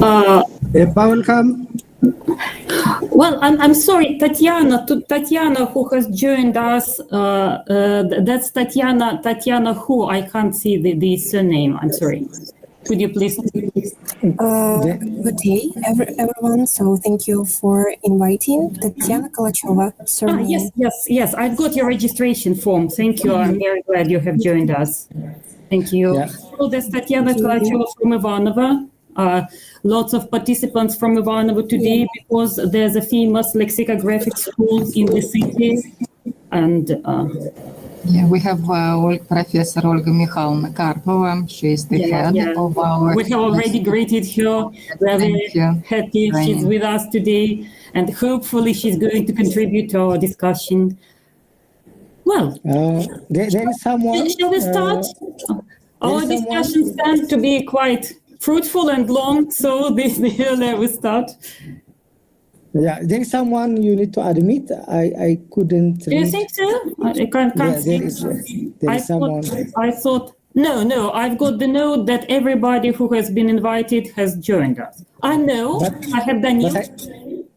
Welcome. Well, I'm sorry, Tatiana, who has joined us. That's Tatiana who? I can't see the surname. I'm sorry. Could you please? Good day, everyone. So thank you for inviting Tatiana Kalachova. Yes. I've got your registration form. Thank you. I'm very glad you have joined us. Thank you. Yeah. So there's Tatiana Kalachova from Ivanova. Lots of participants from Ivanova today because there's a famous lexicographic school in the city. And we have Professor Olga Mikhailovna Karpova. She is the head of our... We have already greeted her. We're very happy she's with us today. And hopefully she's going to contribute to our discussion. Well, there is someone... Shall we start? Our discussions tend to be quite fruitful and long, so the earlier we start. Yeah, there is someone you need to admit. I couldn't. Do you think so? I can't see. There is someone. I thought no. I've got the note that everybody who has been invited has joined us. I know. I have Daniel.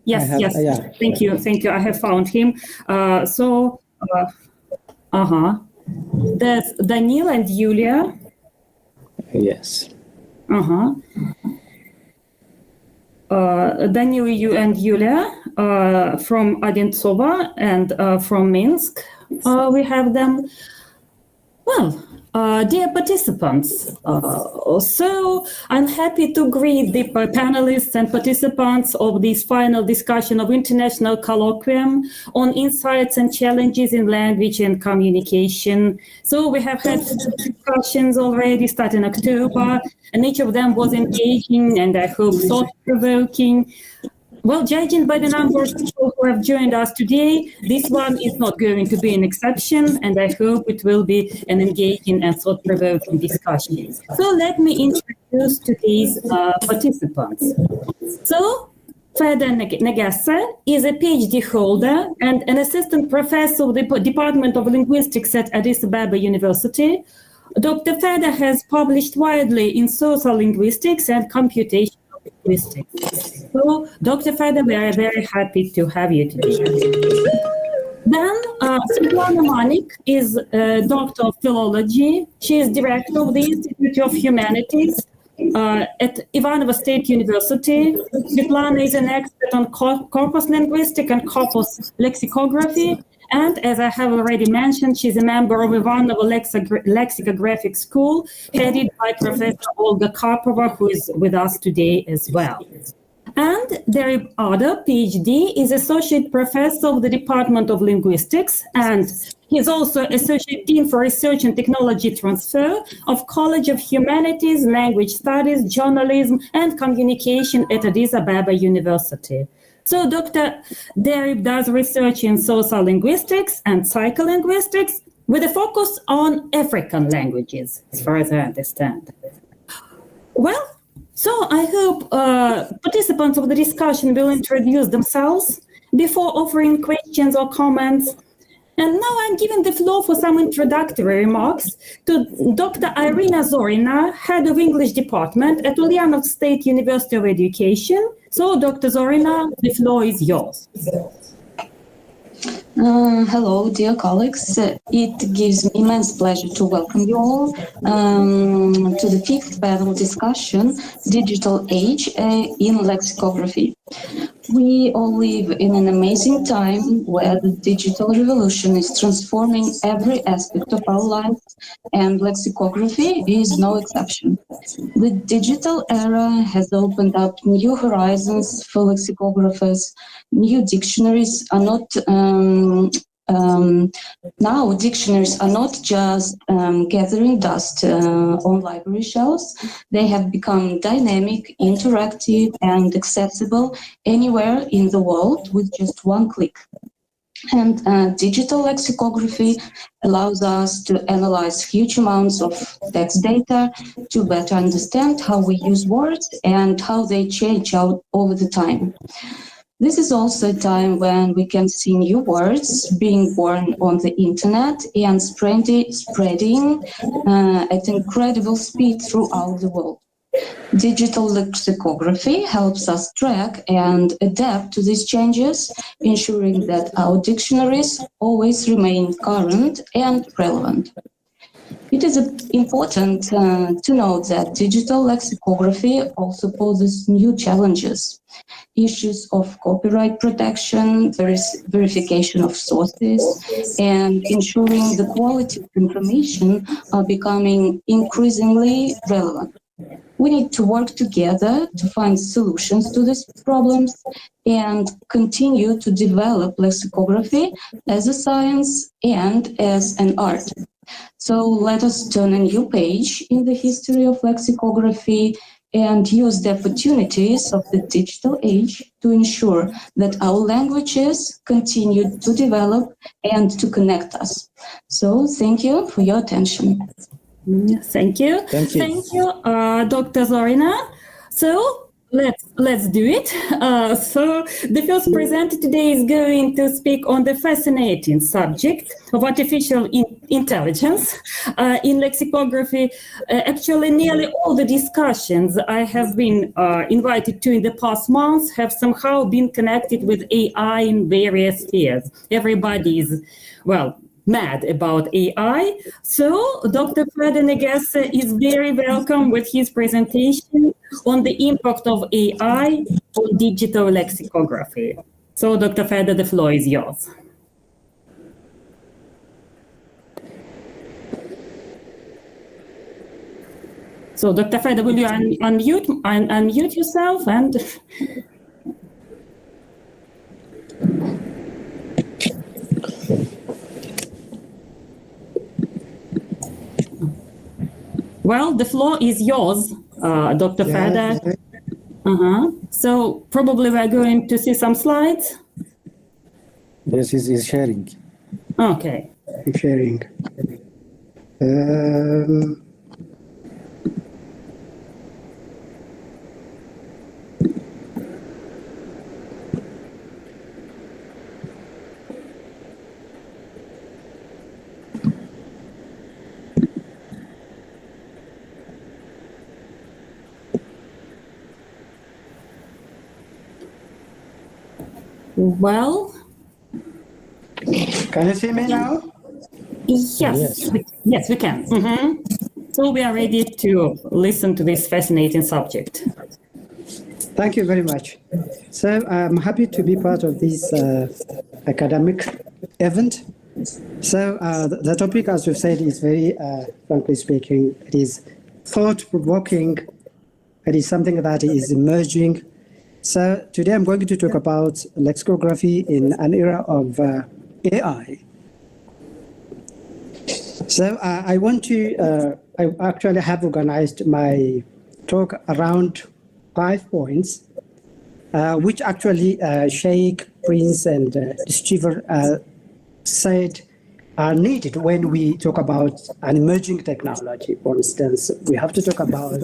Yes. Yeah. Thank you. I have found him. There's Daniel and Yulia. Yes. Daniel, you and Yulia from Addis Ababa and from Minsk. We have them. Well, dear participants, so I'm happy to greet the panelists and participants of this final discussion of International Colloquium on Insights and Challenges in Language and Communication. So we have had discussions already starting in October, and each of them was engaging and I hope thought-provoking. Well, judging by the number of people who have joined us today, this one is not going to be an exception, and I hope it will be an engaging and thought-provoking discussion. So let me introduce today's participants. So, Feda Negasa is a PhD holder and an assistant professor of the Department of Linguistics at Addis Ababa University. Dr. Feda has published widely in social linguistics and computational linguistics. So, Dr. Feda, we are very happy to have you today. Then, Svetlana Manik is a doctor of philology. She is director of the Institute of Humanities at Ivanova State University. Svetlana is an expert on corpus linguistics and corpus lexicography. And as I have already mentioned, she's a member of Ivanova Lexicographic School, headed by Professor Olga Karpova, who is with us today as well. And Derib Ada, PhD, is Associate Professor of the Department of Linguistics, and he's also Associate Dean for Research and Technology Transfer of College of Humanities, Language Studies, Journalism, and Communication at Addis Ababa University. So Dr. Derib does research in social linguistics and psycholinguistics with a focus on African languages, as far as I understand. Well, so I hope participants of the discussion will introduce themselves before offering questions or comments. And now I'm giving the floor for some introductory remarks to Dr. Irina Zorina, Head of English Department at Ulyanov State University of Education. So, Dr. Zorina, the floor is yours. Hello, dear colleagues. It gives me immense pleasure to welcome you all to the fifth panel discussion, Digital Age in Lexicography. We all live in an amazing time where the digital revolution is transforming every aspect of our lives, and lexicography is no exception. The digital era has opened up new horizons for lexicographers. New dictionaries are not now dictionaries are not just gathering dust on library shelves. They have become dynamic, interactive, and accessible anywhere in the world with just one click. And digital lexicography allows us to analyze huge amounts of text data to better understand how we use words and how they change out over the time. This is also a time when we can see new words being born on the internet and spreading at incredible speed throughout the world. Digital lexicography helps us track and adapt to these changes, ensuring that our dictionaries always remain current and relevant. It is important to note that digital lexicography also poses new challenges. Issues of copyright protection, verification of sources, and ensuring the quality of information are becoming increasingly relevant. We need to work together to find solutions to these problems and continue to develop lexicography as a science and as an art. So let us turn a new page in the history of lexicography and use the opportunities of the digital age to ensure that our languages continue to develop and to connect us. So thank you for your attention. Thank you. Thank you, Dr. Zorina. So let's do it. So the first presenter today is going to speak on the fascinating subject of artificial intelligence in lexicography. Actually, nearly all the discussions I have been invited to in the past months have somehow been connected with AI in various spheres. Everybody is, well, mad about AI. So Dr. Fede Negesse is very welcome with his presentation on the impact of AI on digital lexicography. So Dr. Fede, the floor is yours. So Dr. Fede, will you unmute yourself and... Well, the floor is yours, Dr. Fede. So probably we're going to see some slides. Yes, he's sharing. Okay. He's sharing. Well, can you see me now? Yes, we can. So we are ready to listen to this fascinating subject. Thank you very much. So I'm happy to be part of this academic event. So the topic, as we've said, is very, frankly speaking, it is thought-provoking. It is something that is emerging. So today I'm going to talk about lexicography in an era of AI. So I actually have organized my talk around 5 points, which actually Sheikh, Prince, and Steve said are needed when we talk about an emerging technology. For instance, we have to talk about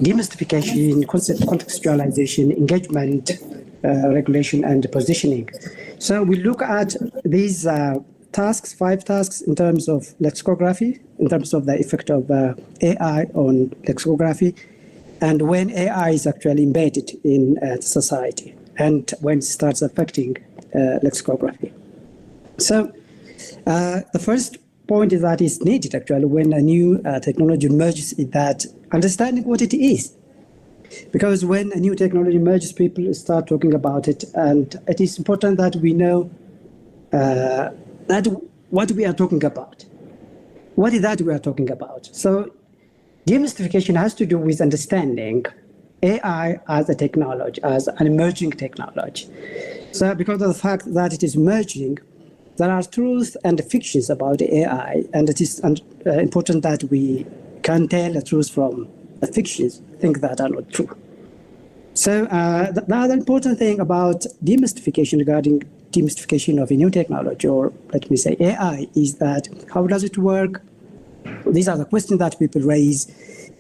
demystification, concept contextualization, engagement, regulation, and positioning. So we look at these tasks, 5 tasks in terms of lexicography, in terms of the effect of AI on lexicography, and when AI is actually embedded in society, and when it starts affecting lexicography. So the first point is that it's needed actually when a new technology emerges, is that understanding what it is. Because when a new technology emerges, people start talking about it, and it is important that we know that what we are talking about. What is that we are talking about? So demystification has to do with understanding AI as a technology, as an emerging technology. So because of the fact that it is emerging, there are truths and fictions about AI, and it is important that we can tell the truth from the fictions, things that are not true. So the other important thing about demystification, regarding demystification of a new technology, or let me say AI, is that how does it work? These are the questions that people raise,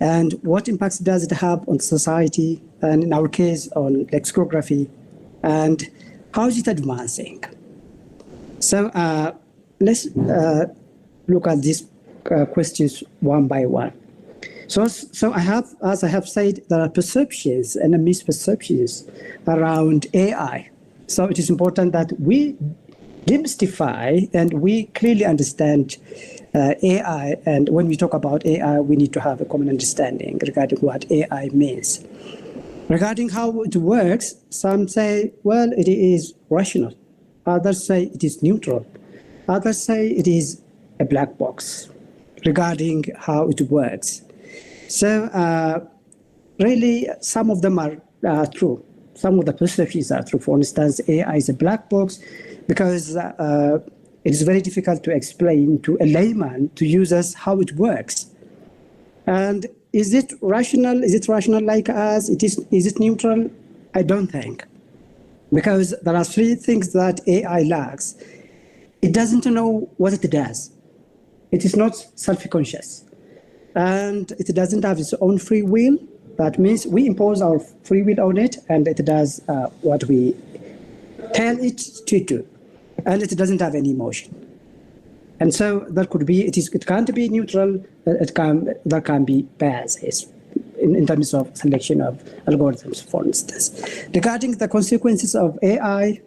and what impacts does it have on society, and in our case on lexicography, and how is it advancing? So let's look at these questions one by one. So I have, as I have said, there are perceptions and misperceptions around AI. So it is important that we demystify and we clearly understand AI. And when we talk about AI, we need to have a common understanding regarding what AI means. Regarding how it works, some say, well, it is rational. Others say it is neutral. Others say it is a black box regarding how it works. So really, some of them are true. Some of the perceptions are true. For instance, AI is a black box because it is very difficult to explain to a layman, to users, how it works. And is it rational? Is it rational like us? Is it neutral? I don't think. Because there are three things that AI lacks. It doesn't know what it does. It is not self-conscious. And it doesn't have its own free will. That means we impose our free will on it, and it does what we tell it to do. And it doesn't have any emotion. And so there could be, it can't be neutral, there can be biases in terms of selection of algorithms, for instance. Regarding the consequences of AI,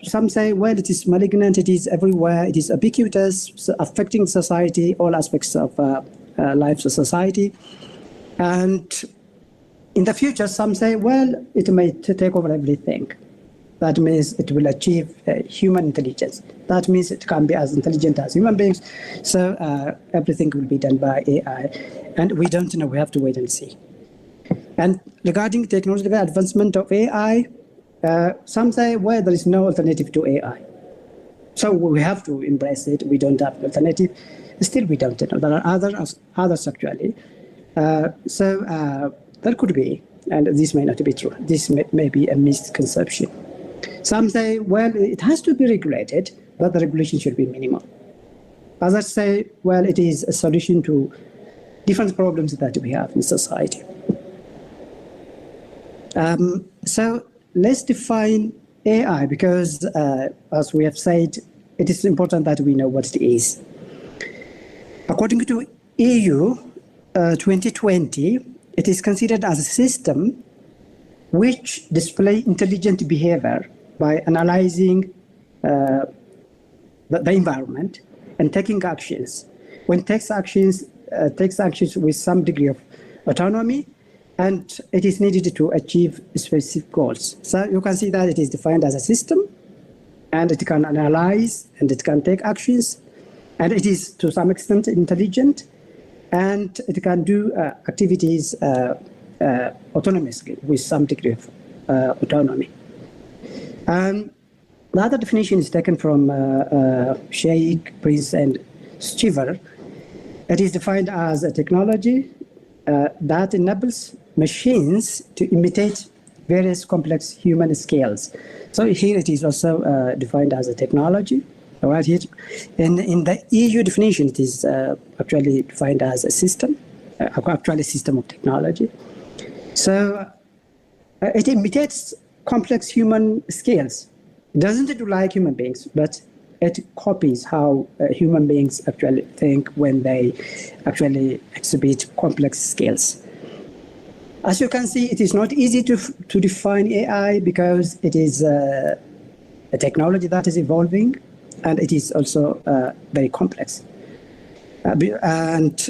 some say, well, it is malignant, it is everywhere, it is ubiquitous, affecting society, all aspects of life of society. And in the future, some say, well, it may take over everything. That means it will achieve human intelligence. That means it can be as intelligent as human beings. So everything will be done by AI. And we don't know, we have to wait and see. And regarding technological advancement of AI, some say, well, there is no alternative to AI. So we have to embrace it. We don't have an alternative. Still, we don't know. There are others actually. So there could be, and this may not be true. This may be a misconception. Some say, well, it has to be regulated, but the regulation should be minimal. Others say, well, it is a solution to different problems that we have in society. So let's define AI, because as we have said, it is important that we know what it is. According to EU 2020, it is considered as a system which displays intelligent behavior by analyzing the environment and taking actions. When takes actions with some degree of autonomy, and it is needed to achieve specific goals. So you can see that it is defined as a system, and it can analyze, and it can take actions, and it is to some extent intelligent, and it can do activities autonomously with some degree of autonomy. The other definition is taken from Sheikh, Prince, and Stiver. It is defined as a technology that enables machines to imitate various complex human skills. So here it is also defined as a technology. Right here, in the EU definition, it is actually defined as a system, actually a system of technology. So it imitates complex human skills. It doesn't do like human beings, but it copies how human beings actually think when they actually exhibit complex skills. As you can see, it is not easy to define AI because it is a technology that is evolving, and it is also very complex. And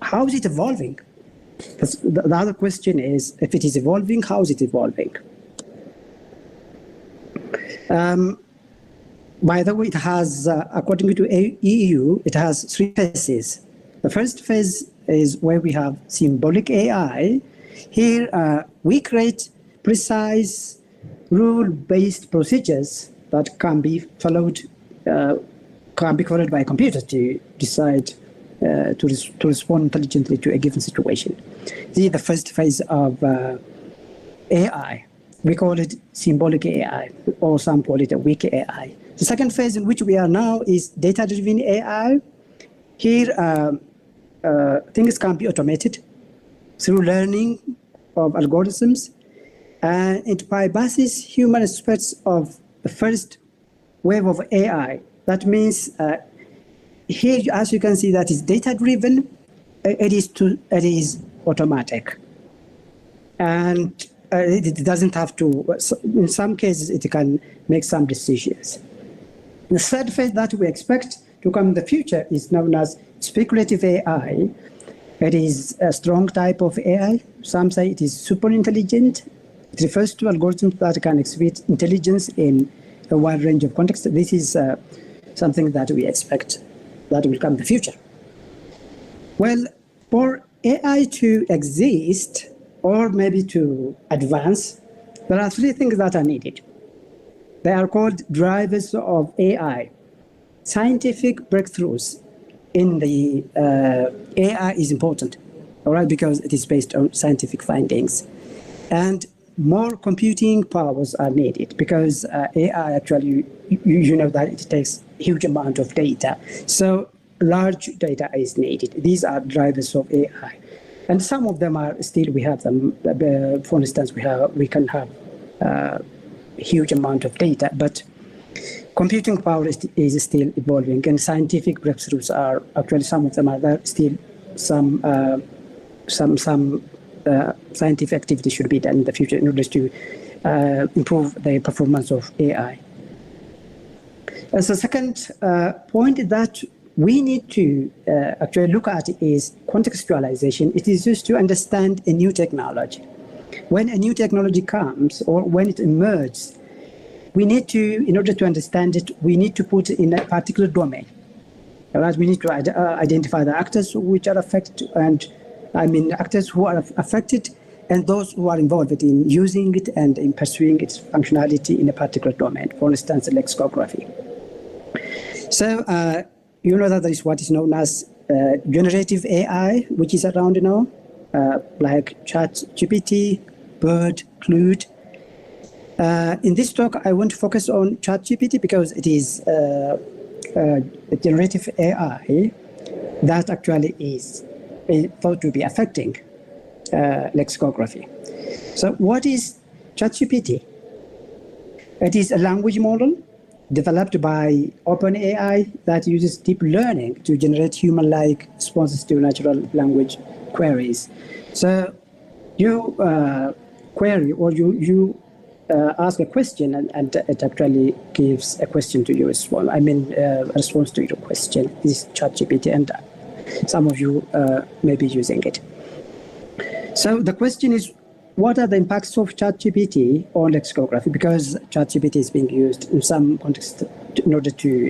how is it evolving? The other question is, if it is evolving, how is it evolving? By the way, it has, according to EU, it has three phases. The first phase is where we have symbolic AI. Here, we create precise rule-based procedures that can be followed by a computer to decide to respond intelligently to a given situation. This is the first phase of AI. We call it symbolic AI, or some call it a weak AI. The second phase in which we are now is data-driven AI. Here, things can be automated through learning of algorithms, and it bypasses human aspects of the first wave of AI. That means here, as you can see, that is data-driven, it is automatic, and it doesn't have to. In some cases, it can make some decisions. The third phase that we expect to come in the future is known as speculative AI. It is a strong type of AI. Some say it is super intelligent. It refers to algorithms that can exhibit intelligence in a wide range of contexts. This is something that we expect that will come in the future. Well, for AI to exist or maybe to advance, there are three things that are needed. They are called drivers of AI. Scientific breakthroughs in the AI is important, all right, because it is based on scientific findings. And more computing powers are needed because AI actually, you know that it takes a huge amount of data. So large data is needed. These are drivers of AI. And some of them are still, we have them. For instance, we can have a huge amount of data, but computing power is still evolving, and scientific breakthroughs are actually, some of them are there still. Some scientific activity should be done in the future in order to improve the performance of AI. As a second point that we need to actually look at is contextualization. It is used to understand a new technology. When a new technology comes or when it emerges, we need to, in order to understand it, we need to put it in a particular domain. All right, we need to identify the actors which are affected, and actors who are affected and those who are involved in using it and in pursuing its functionality in a particular domain, for instance, lexicography. So you know that there is what is known as generative AI, which is around now, like ChatGPT, Bird, Clued. In this talk, I want to focus on ChatGPT because it is a generative AI that actually is thought to be affecting lexicography. So what is ChatGPT? It is a language model developed by OpenAI that uses deep learning to generate human-like responses to natural language queries. So you query or you ask a question and it actually gives a question to you as well. A response to your question is ChatGPT, and some of you may be using it. So the question is, what are the impacts of ChatGPT on lexicography? Because ChatGPT is being used in some contexts in order to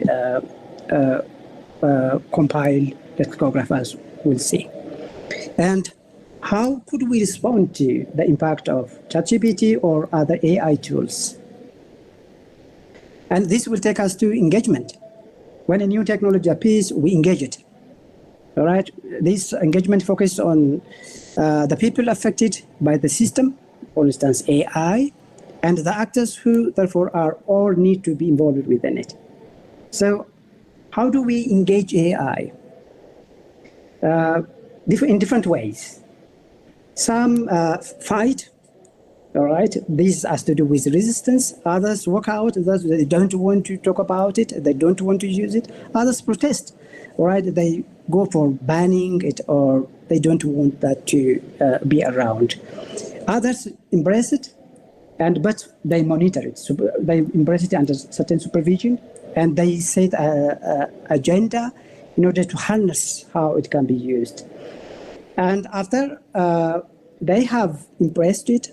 compile lexicography, as we'll see. And how could we respond to the impact of ChatGPT or other AI tools? And this will take us to engagement. When a new technology appears, we engage it. All right. This engagement focuses on the people affected by the system, for instance, AI, and the actors who, therefore, are or need to be involved within it. So how do we engage AI? In different ways. Some fight, all right? This has to do with resistance. Others walk out. Others, they don't want to talk about it. They don't want to use it. Others protest, all right? They go for banning it, or they don't want that to be around. Others embrace it, but they monitor it. So they embrace it under certain supervision, and they set an agenda in order to harness how it can be used. And after they have embraced it,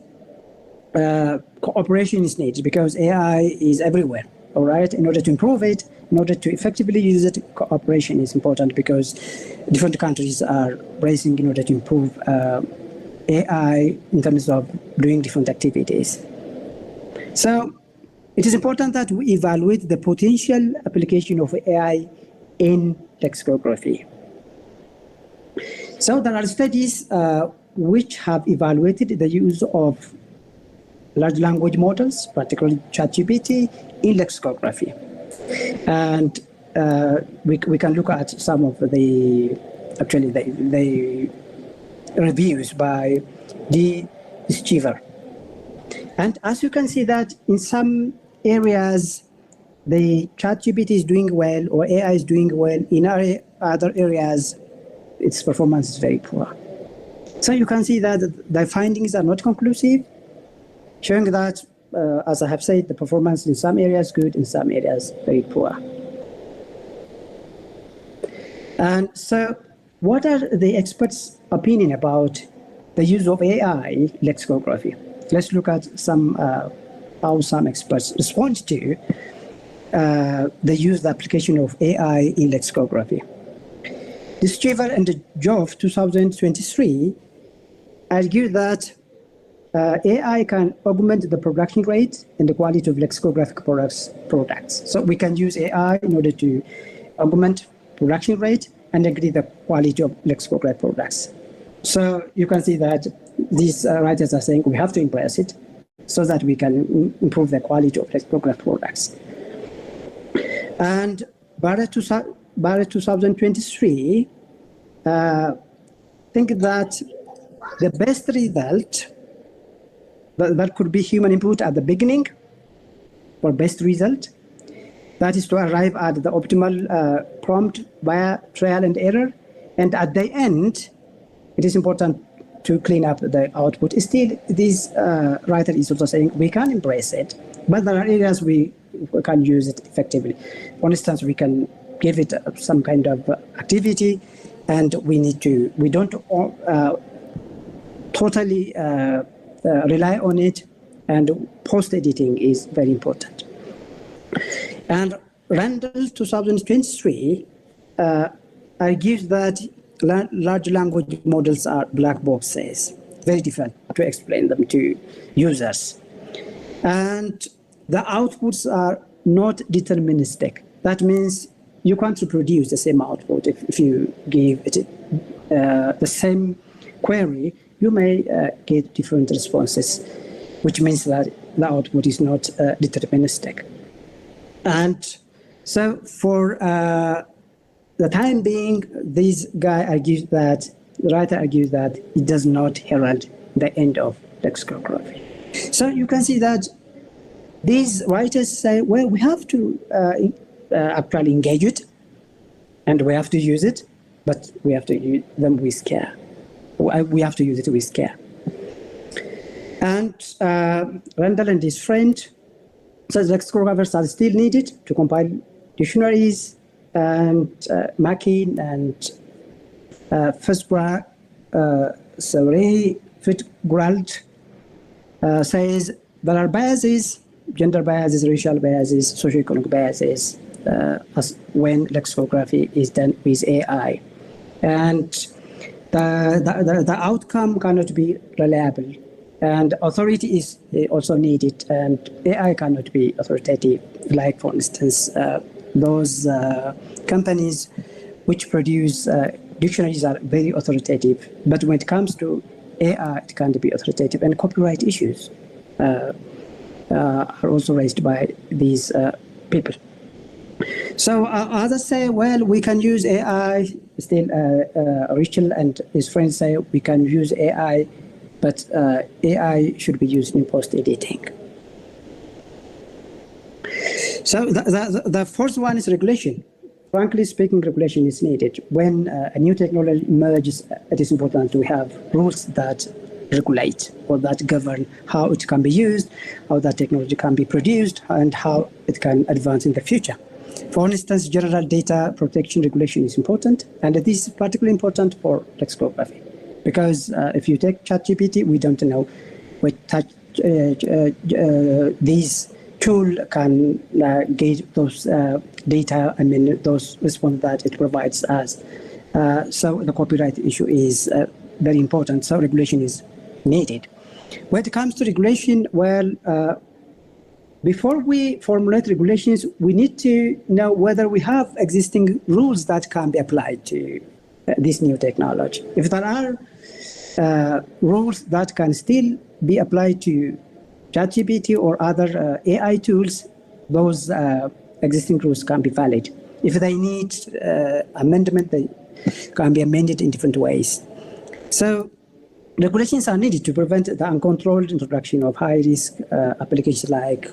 cooperation is needed because AI is everywhere, all right? In order to improve it, in order to effectively use it, cooperation is important because different countries are racing in order to improve AI in terms of doing different activities. So it is important that we evaluate the potential application of AI in lexicography. So there are studies which have evaluated the use of large language models, particularly ChatGPT, in lexicography. And we can look at some of the reviews by D. Schiver. And as you can see that in some areas, the ChatGPT is doing well or AI is doing well. In other areas, its performance is very poor. So you can see that the findings are not conclusive, showing that, as I have said, the performance in some areas good, in some areas very poor. And so what are the experts' opinion about the use of AI lexicography? Let's look at how some experts respond to the application of AI in lexicography. Discover and Jove 2023 argue that AI can augment the production rate and the quality of lexicographic products. So we can use AI in order to augment production rate and increase the quality of lexicographic products. So you can see that these writers are saying we have to embrace it so that we can improve the quality of lexicographic products. And Barrett 2023 think that the best result, that could be human input at the beginning for best result, that is to arrive at the optimal prompt via trial and error. And at the end, it is important to clean up the output. Still, this writer is also saying we can embrace it, but there are areas we can use it effectively. For instance, we can give it some kind of activity, and we don't totally rely on it, and post-editing is very important. And Randall 2023 argues that large language models are black boxes, very difficult to explain them to users. And the outputs are not deterministic. That means you can't reproduce the same output. If you give it the same query, you may get different responses, which means that the output is not deterministic. And so for the time being, the writer argues that it does not herald the end of lexicography. So you can see that these writers say, well, we have to actually engage it, and we have to use it, but we have to use them with care. We have to use it with care. And Randall and his friend says lexicographers are still needed to compile dictionaries, and Makin and Fitzgerald says there are biases, gender biases, racial biases, socioeconomic biases, when lexicography is done with AI. And the outcome cannot be reliable. And authority is also needed, and AI cannot be authoritative. Like, for instance, those companies which produce dictionaries are very authoritative. But when it comes to AI, it can't be authoritative. And copyright issues are also raised by these people. So others say, well, we can use AI. Still, Rachel and his friends say we can use AI, but AI should be used in post-editing. So the first one is regulation. Frankly speaking, regulation is needed. When a new technology emerges, it is important to have rules that regulate or that govern how it can be used, how that technology can be produced, and how it can advance in the future. For instance, general data protection regulation is important, and this is particularly important for lexicography. Because if you take ChatGPT, we don't know what this tool can get those data, those responses that it provides us. So the copyright issue is very important. So regulation is needed. When it comes to regulation, well, before we formulate regulations, we need to know whether we have existing rules that can be applied to this new technology. If there are rules that can still be applied to ChatGPT or other AI tools, those existing rules can be valid. If they need amendment, they can be amended in different ways. So regulations are needed to prevent the uncontrolled introduction of high-risk applications like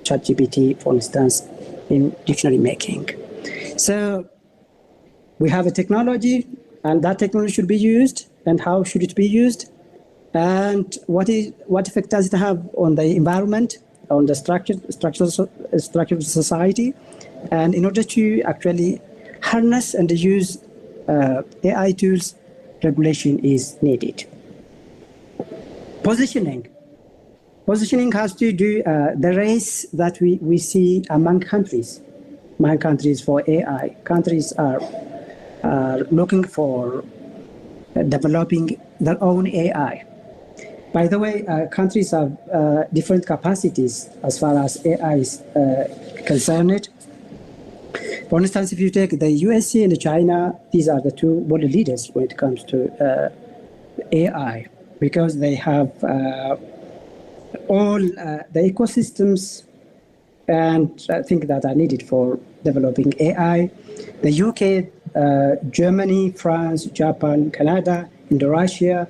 ChatGPT, for instance, in dictionary making. So we have a technology, and that technology should be used, and how should it be used, and what effect does it have on the environment, on the structure of society, and in order to actually harness and use AI tools, regulation is needed. Positioning has to do the race that we see among countries for AI. Countries are looking for developing their own AI. By the way, countries have different capacities as far as AI is concerned. For instance, if you take the USA and China, these are the two world leaders when it comes to AI, because they have all the ecosystems and things that are needed for developing AI. The UK, Germany, France, Japan, Canada, Indonesia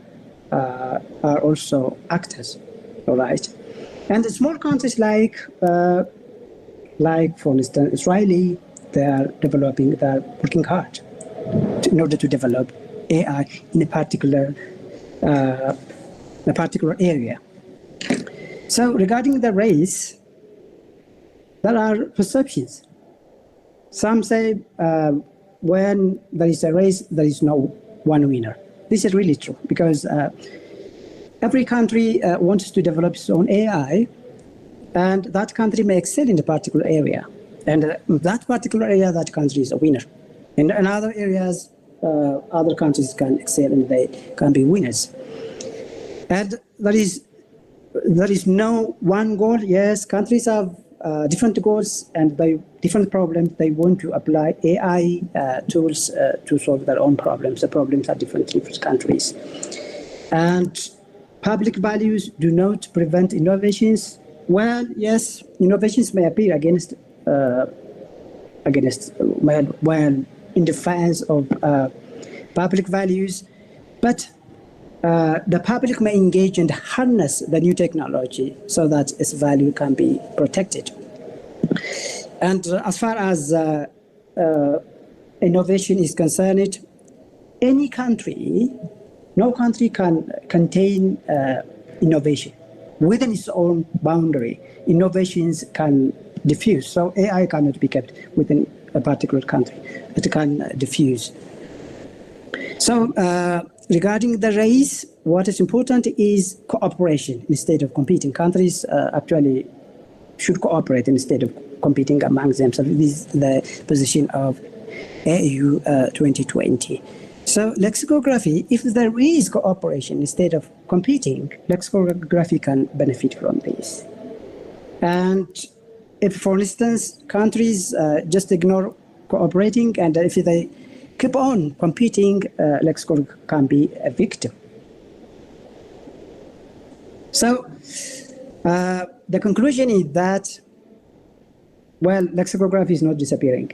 are also actors, all right? And the small countries like for instance, Israeli, they're working hard in order to develop AI in a particular area. So regarding the race, there are perceptions. Some say when there is a race, there is no one winner. This is really true, because every country wants to develop its own AI, and that country may excel in a particular area. And that particular area, that country is a winner. In other areas, other countries can excel and they can be winners. And there is no one goal. Yes, countries have different goals and different problems. They want to apply AI tools to solve their own problems. The problems are different in different countries. And public values do not prevent innovations. Well, yes, innovations may appear against in defense of public values, but the public may engage and harness the new technology so that its value can be protected. And as far as innovation is concerned, no country can contain innovation within its own boundary. Innovations can diffuse, so AI cannot be kept within a particular country. It can diffuse. So regarding the race, what is important is cooperation instead of competing. Countries actually should cooperate instead of competing among themselves. This is the position of AU 2020. So lexicography, if there is cooperation instead of competing, lexicography can benefit from this. And if, for instance, countries just ignore cooperating, and if they keep on competing, lexicography can be a victim. So the conclusion is that, well, lexicography is not disappearing.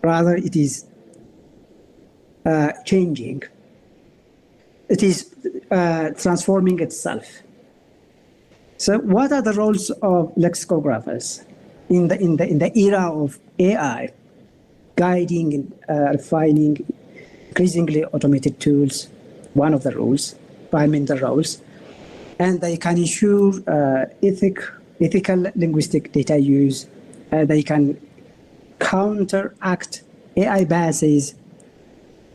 Rather, it is changing. It is transforming itself. So what are the roles of lexicographers in the era of AI? Guiding, refining, increasingly automated tools, one of the roles, fundamental roles. And they can ensure ethical linguistic data use. They can counteract AI biases.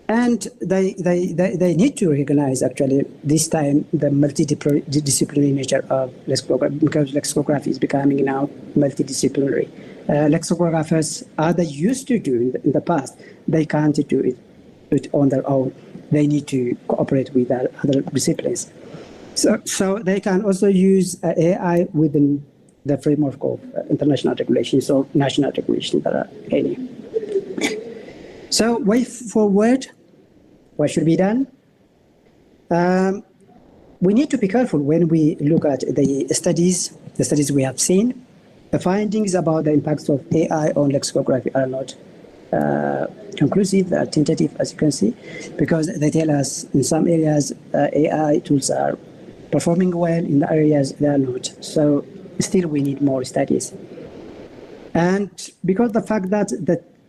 And they need to recognize, actually, this time, the multidisciplinary nature of lexicography, because lexicography is becoming now multidisciplinary. Lexicographers, as they used to do in the past, they can't do it on their own. They need to cooperate with other disciplines. So they can also use AI within the framework of international regulations or national regulations that are any. So way forward, what should be done? We need to be careful when we look at the studies we have seen. The findings about the impacts of AI on lexicography are not conclusive, they are tentative, as you can see, because they tell us in some areas AI tools are performing well, in the areas they are not. So still we need more studies. And because the fact that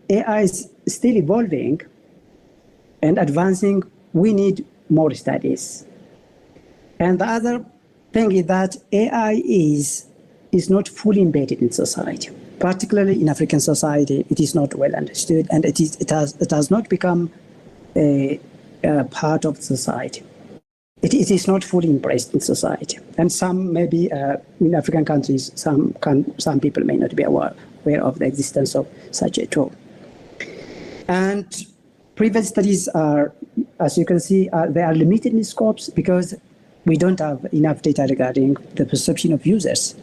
AI is still evolving and advancing. We need more studies. And the other thing is that AI is not fully embedded in society, particularly in African society. It is not well understood, and it has not become a part of society. It is not fully embraced in society, and some maybe in African countries, some people may not be aware of the existence of such a tool. And previous studies are, as you can see, they are limited in scopes because we don't have enough data regarding the perception of users.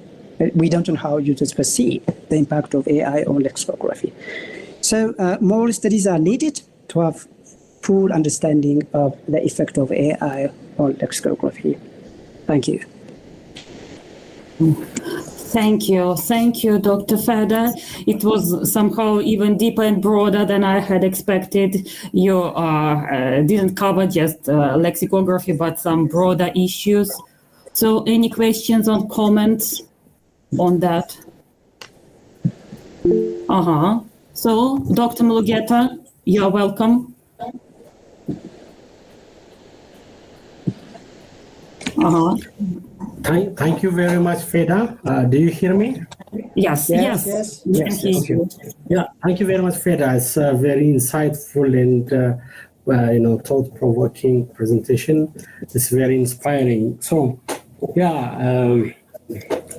We don't know how users perceive the impact of AI on lexicography. So more studies are needed to have full understanding of the effect of AI on lexicography. Thank you. Thank you, Dr. Feder. It was somehow even deeper and broader than I had expected. You didn't cover just lexicography, but some broader issues. So any questions or comments on that? So, Dr. Mulugeta, you're welcome. Thank you very much, Feda. Do you hear me? Yes. Thank you. Yeah, thank you very much, Feda. It's a very insightful and thought-provoking presentation. It's very inspiring. So,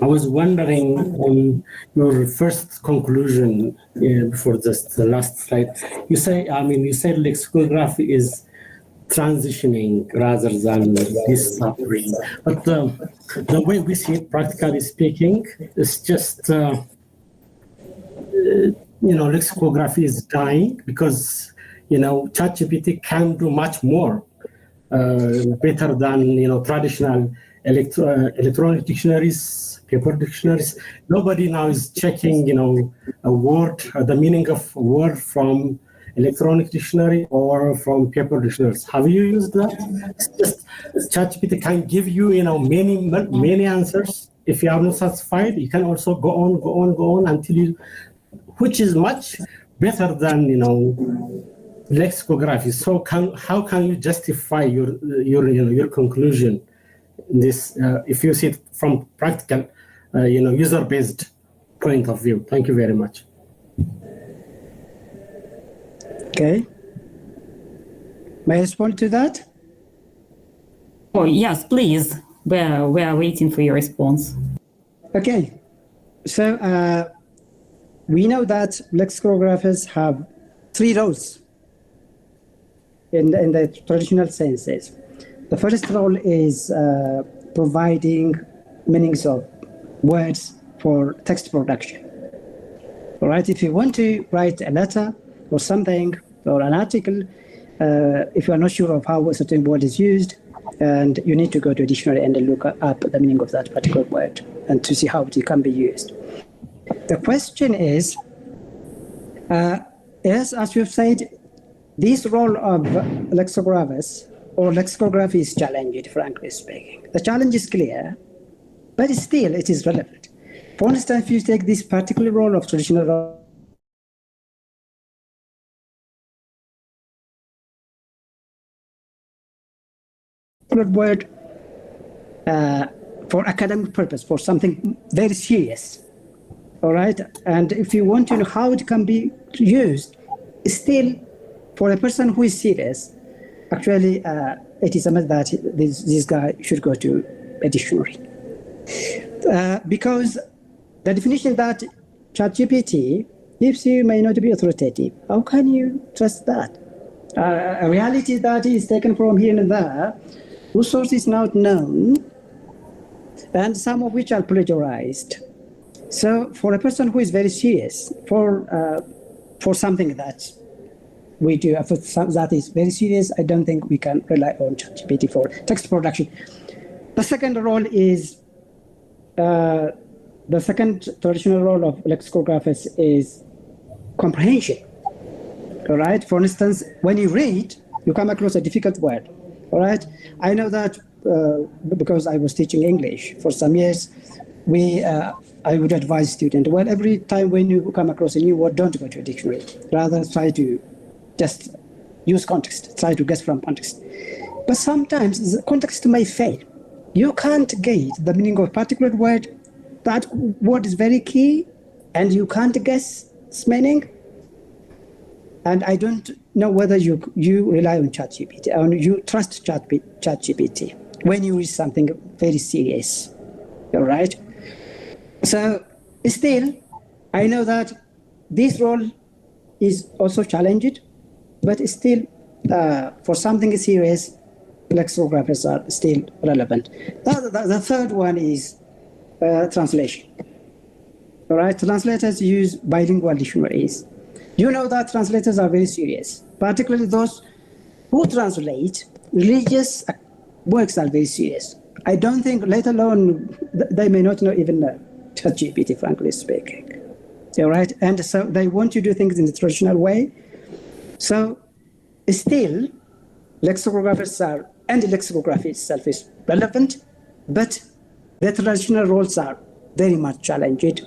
I was wondering on your first conclusion before just the last slide. You said lexicography is transitioning rather than disappearing. But the way we see it, practically speaking, is just lexicography is dying because ChatGPT can do much more better than traditional electronic dictionaries, paper dictionaries. Nobody now is checking a word, the meaning of a word from electronic dictionary or from paper dictionaries. Have you used that? It's just ChatGPT can give you many answers. If you are not satisfied, you can also go on until you, which is much better than lexicography. So how can you justify your conclusion in this if you see it from practical user-based point of view? Thank you very much. Okay. May I respond to that? Oh, yes, please. We are waiting for your response. Okay. So we know that lexicographers have 3 roles in the traditional senses. The first role is providing meanings of words for text production. All right, if you want to write a letter or something or an article, if you are not sure of how a certain word is used, and you need to go to a dictionary and look up the meaning of that particular word and to see how it can be used. The question is, yes, as you've said, this role of lexicographers or lexicography is challenged, frankly speaking. The challenge is clear, but still it is relevant. For instance, if you take this particular role of traditional word for academic purpose, for something very serious, all right? And if you want to know how it can be used, still, for a person who is serious, actually, it is a matter that this guy should go to a dictionary. Because the definition that ChatGPT gives you may not be authoritative. How can you trust that? A reality that is taken from here and there, whose source is not known, and some of which are plagiarized. So for a person who is very serious, for something that we do, that is very serious, I don't think we can rely on ChatGPT for text production. The second role is, the second traditional role of lexicographers is comprehension, all right? For instance, when you read, you come across a difficult word, all right? I know that because I was teaching English for some years. I would advise students, well, every time when you come across a new word, don't go to a dictionary. Rather try to just use context, try to guess from context. But sometimes the context may fail. You can't gauge the meaning of a particular word. That word is very key, and you can't guess its meaning. And I don't know whether you rely on ChatGPT, or you trust ChatGPT when you read something very serious, all right? So still, I know that this role is also challenged, but still, for something serious, lexicographers are still relevant. The third one is translation. All right, translators use bilingual dictionaries. You know that translators are very serious, particularly those who translate religious works are very serious. I don't think, let alone, they may not know even ChatGPT, frankly speaking. All right, and so they want to do things in the traditional way. So still, lexicographers are, and lexicography itself is relevant, but the traditional roles are very much challenged.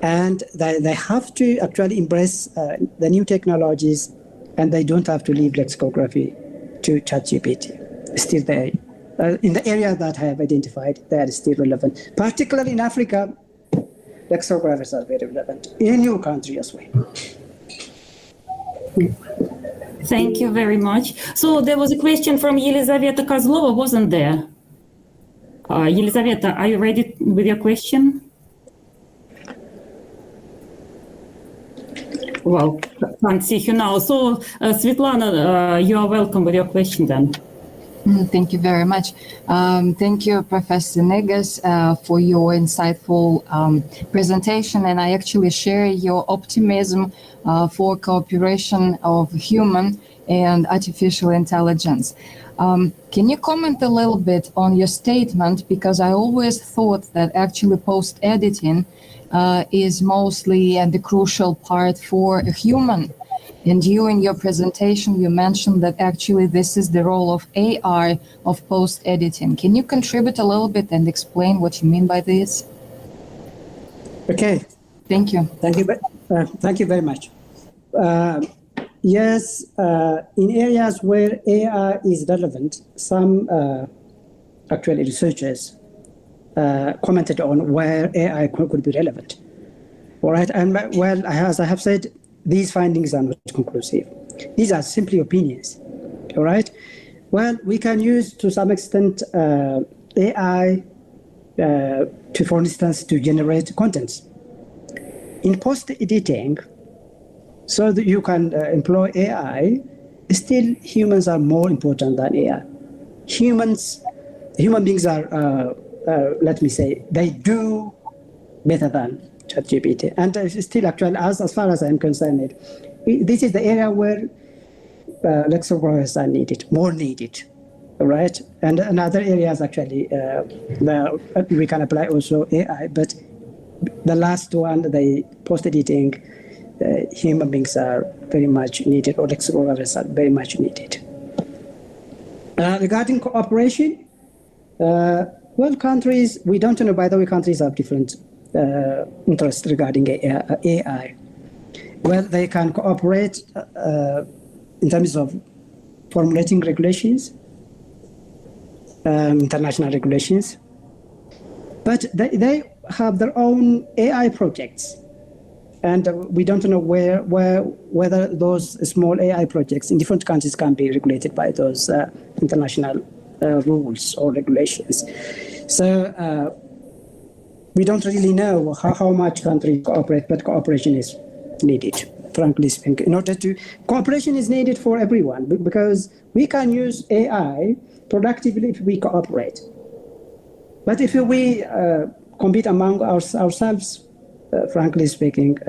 And they have to actually embrace the new technologies, and they don't have to leave lexicography to ChatGPT. Still, they in the area that I have identified, they are still relevant. Particularly in Africa, lexicographers are very relevant. In your country as well. Thank you very much. So there was a question from Yelizaveta Kozlova, wasn't there? Yelizaveta, are you ready with your question? Well, can't see you now. So, Svetlana, you are welcome with your question then. Thank you very much. Thank you, Professor Negas, for your insightful presentation. And I actually share your optimism for cooperation of human and artificial intelligence. Can you comment a little bit on your statement? Because I always thought that actually post-editing is mostly and the crucial part for a human. And you, in your presentation, you mentioned that actually this is the role of AI, of post-editing. Can you contribute a little bit and explain what you mean by this? Okay. Thank you. Thank you very much. Yes, in areas where AI is relevant, some actually researchers commented on where AI could be relevant. All right, and well, as I have said, these findings are not conclusive. These are simply opinions. All right. Well, we can use to some extent AI to, for instance, to generate contents. In post-editing, so that you can employ AI, still humans are more important than AI. Human beings are, let me say, they do better than ChatGPT. And still, actually, as far as I'm concerned, this is the area where lexicographers are needed, more needed, right? And in other areas, actually, we can apply also AI, but the last one, the post-editing, human beings are very much needed, or lexicographers are very much needed. Regarding cooperation, well, countries, we don't know, by the way, countries have different interests regarding AI. Well, they can cooperate in terms of formulating regulations, international regulations, but they have their own AI projects. And we don't know whether those small AI projects in different countries can be regulated by those international rules or regulations. So we don't really know how much countries cooperate, but cooperation is needed, frankly speaking. In order to, cooperation is needed for everyone, because we can use AI productively if we cooperate. But if we compete among ourselves, frankly speaking,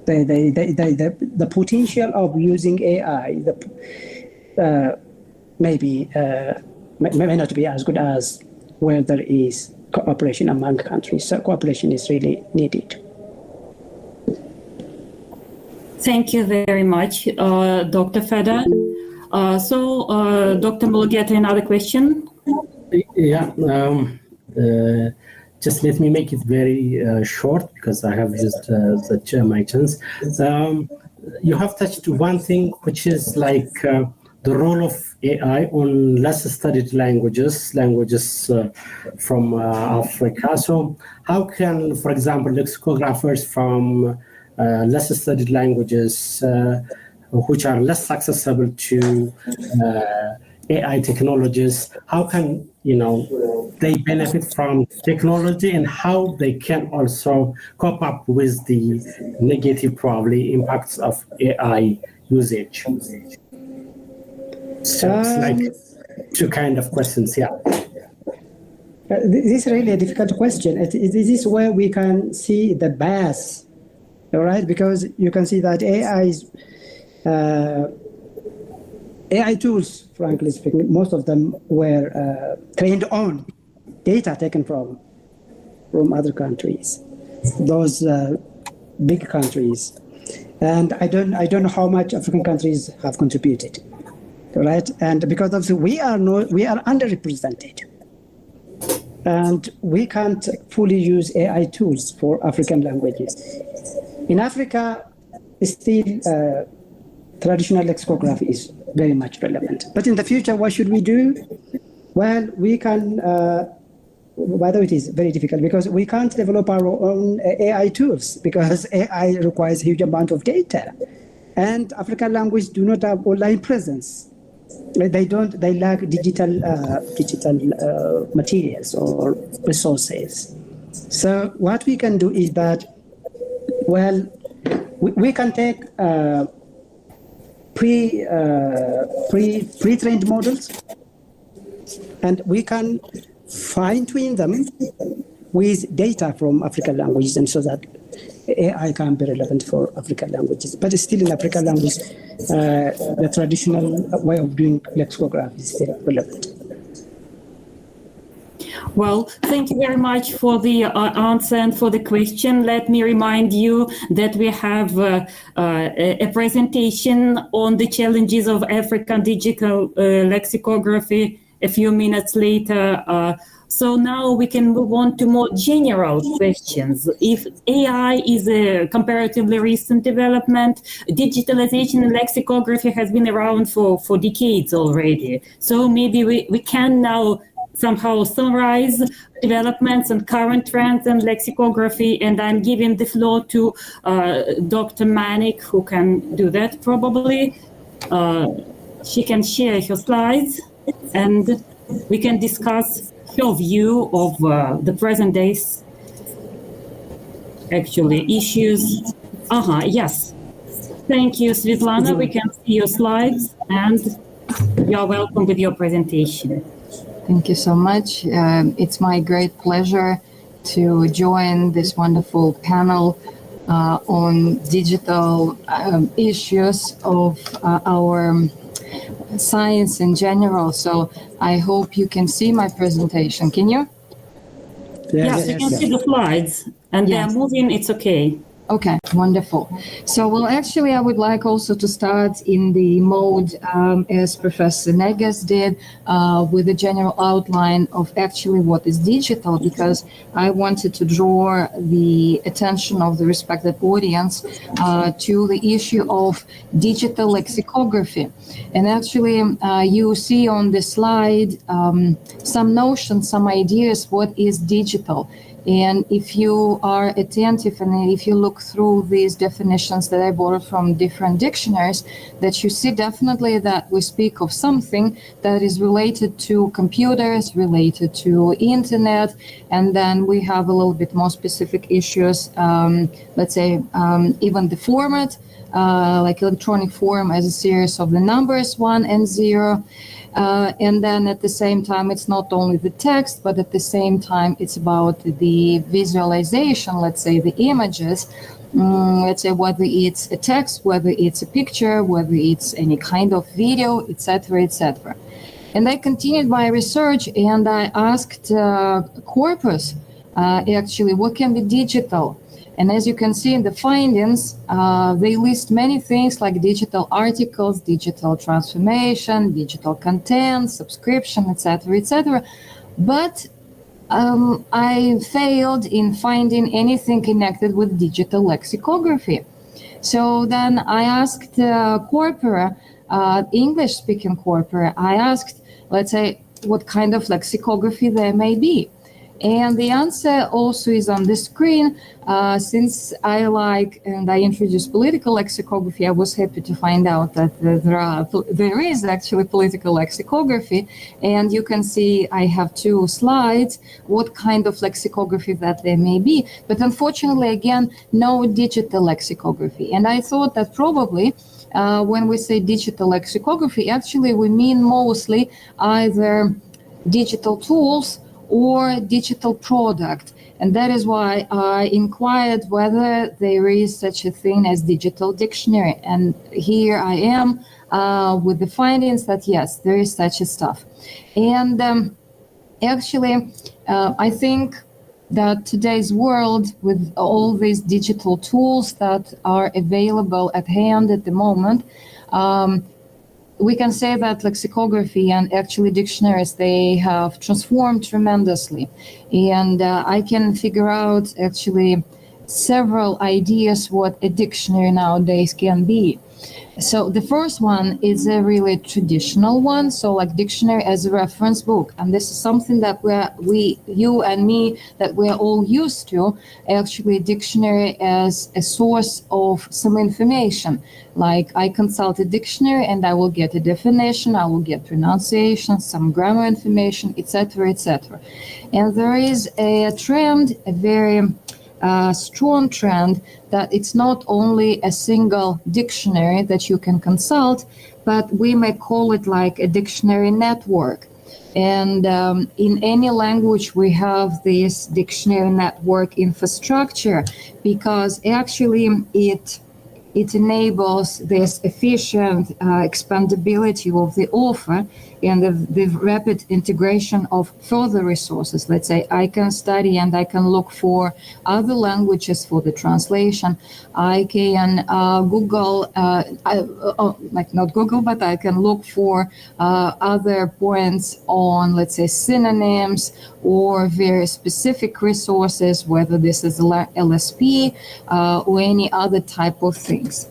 the potential of using AI may not be as good as where there is cooperation among countries. So cooperation is really needed. Thank you very much, Dr. Feder. Dr. Mulugeta, another question? Yeah. just let me make it very short because I have just my chance. You have touched one thing, which is like the role of AI on less studied languages from Africa. So how can, for example, lexicographers from less studied languages, which are less accessible to AI technologies, how can they benefit from technology, and how they can also cope up with the negative, probably, impacts of AI usage? So it's like two kind of questions, yeah. This is really a difficult question. This is where we can see the bias, all right? Because you can see that AI tools, frankly speaking, most of them were trained on data taken from other countries, those big countries, and I don't know how much African countries have contributed, right? And because of this, we are underrepresented, and we can't fully use AI tools for African languages. In Africa, still traditional lexicography is very much relevant. But in the future, what should we do? Well, we can, by the way, it is very difficult because we can't develop our own AI tools because AI requires a huge amount of data. And African languages do not have online presence. They lack digital materials or resources. So what we can do is that, well, we can take pre-trained models, and we can fine-tune them with data from African languages, and so that AI can be relevant for African languages. But still in African language, the traditional way of doing lexicography is still relevant. Well, thank you very much for the answer and for the question. Let me remind you that we have a presentation on the challenges of African digital lexicography a few minutes later. So now we can move on to more general questions. If AI is a comparatively recent development, digitalization in lexicography has been around for decades already. So maybe we can now somehow summarize developments and current trends in lexicography, and I'm giving the floor to Dr. Manik, who can do that probably. She can share her slides, and we can discuss her view of the present day's actually issues. Yes. Thank you, Svetlana. We can see your slides, and you're welcome with your presentation. Thank you so much. It's my great pleasure to join this wonderful panel on digital issues of our science in general. So I hope you can see my presentation. Can you? Yes, you can see the slides, and they're moving. It's okay. Okay, wonderful. So, well, actually, I would like also to start in the mode as Professor Negas did, with a general outline of actually what is digital, because I wanted to draw the attention of the respected audience to the issue of digital lexicography. And actually, you see on the slide some notions, some ideas, what is digital. And if you are attentive and if you look through these definitions that I borrowed from different dictionaries, that you see definitely that we speak of something that is related to computers, related to internet, and then we have a little bit more specific issues, let's say even the format, like electronic form as a series of the numbers 1 and 0. And then at the same time, it's not only the text, but at the same time, it's about the visualization, let's say the images, let's say whether it's a text, whether it's a picture, whether it's any kind of video, etc., etc. And I continued my research and I asked corpus, actually, what can be digital? And as you can see in the findings, they list many things like digital articles, digital transformation, digital content, subscription, etc., etc. But I failed in finding anything connected with digital lexicography. So then I asked corpora, English-speaking corpora, I asked, let's say, what kind of lexicography there may be. And the answer also is on the screen. Since I like and I introduced political lexicography, I was happy to find out that there is actually political lexicography. And you can see I have 2 slides, what kind of lexicography that there may be. But unfortunately, again, no digital lexicography. And I thought that probably when we say digital lexicography, actually we mean mostly either digital tools or digital product. And that is why I inquired whether there is such a thing as digital dictionary. And here I am with the findings that yes, there is such a stuff. And actually, I think that today's world, with all these digital tools that are available at hand at the moment, we can say that lexicography and actually dictionaries, they have transformed tremendously. And I can figure out actually several ideas what a dictionary nowadays can be. So the first one is a really traditional one, so like dictionary as a reference book. And this is something that you and me, that we're all used to, actually dictionary as a source of some information. Like I consult a dictionary and I will get a definition, I will get pronunciation, some grammar information, etc., etc. And there is a trend, a very strong trend, that it's not only a single dictionary that you can consult, but we may call it like a dictionary network. And in any language, we have this dictionary network infrastructure, because actually it enables this efficient expandability of the offer and the rapid integration of further resources. Let's say I can study and I can look for other languages for the translation. I can Google, like not Google, but I can look for other points on, let's say, synonyms or very specific resources, whether this is LSP or any other type of things.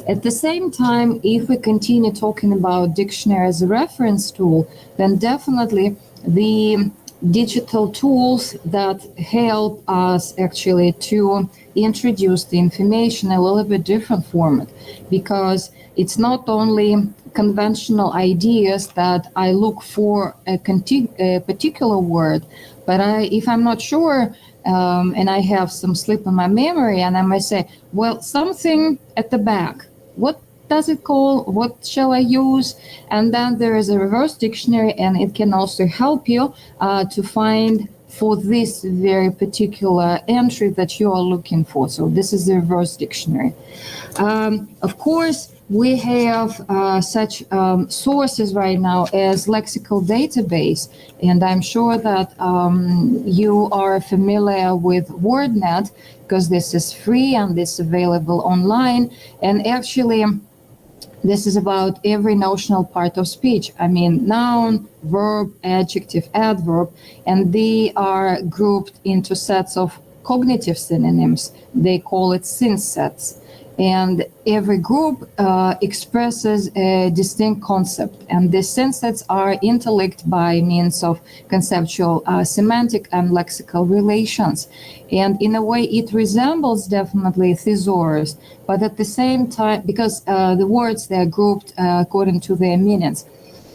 At the same time, if we continue talking about dictionary as a reference tool, then definitely the digital tools that help us actually to introduce the information in a little bit different format, because it's not only conventional ideas that I look for a particular word, but if I'm not sure and I have some slip in my memory and I might say, well, something at the back, what does it call? What shall I use? And then there is a reverse dictionary, and it can also help you to find for this very particular entry that you are looking for. So this is the reverse dictionary. Of course, we have such sources right now as lexical database, and I'm sure that you are familiar with WordNet, because this is free and this is available online. And actually, this is about every notional part of speech. I mean, noun, verb, adjective, adverb, and they are grouped into sets of cognitive synonyms. They call it synsets. And every group expresses a distinct concept. And the synsets are interlinked by means of conceptual, semantic, and lexical relations. And in a way, it resembles definitely thesaurus, but at the same time, because the words, they are grouped according to their meanings.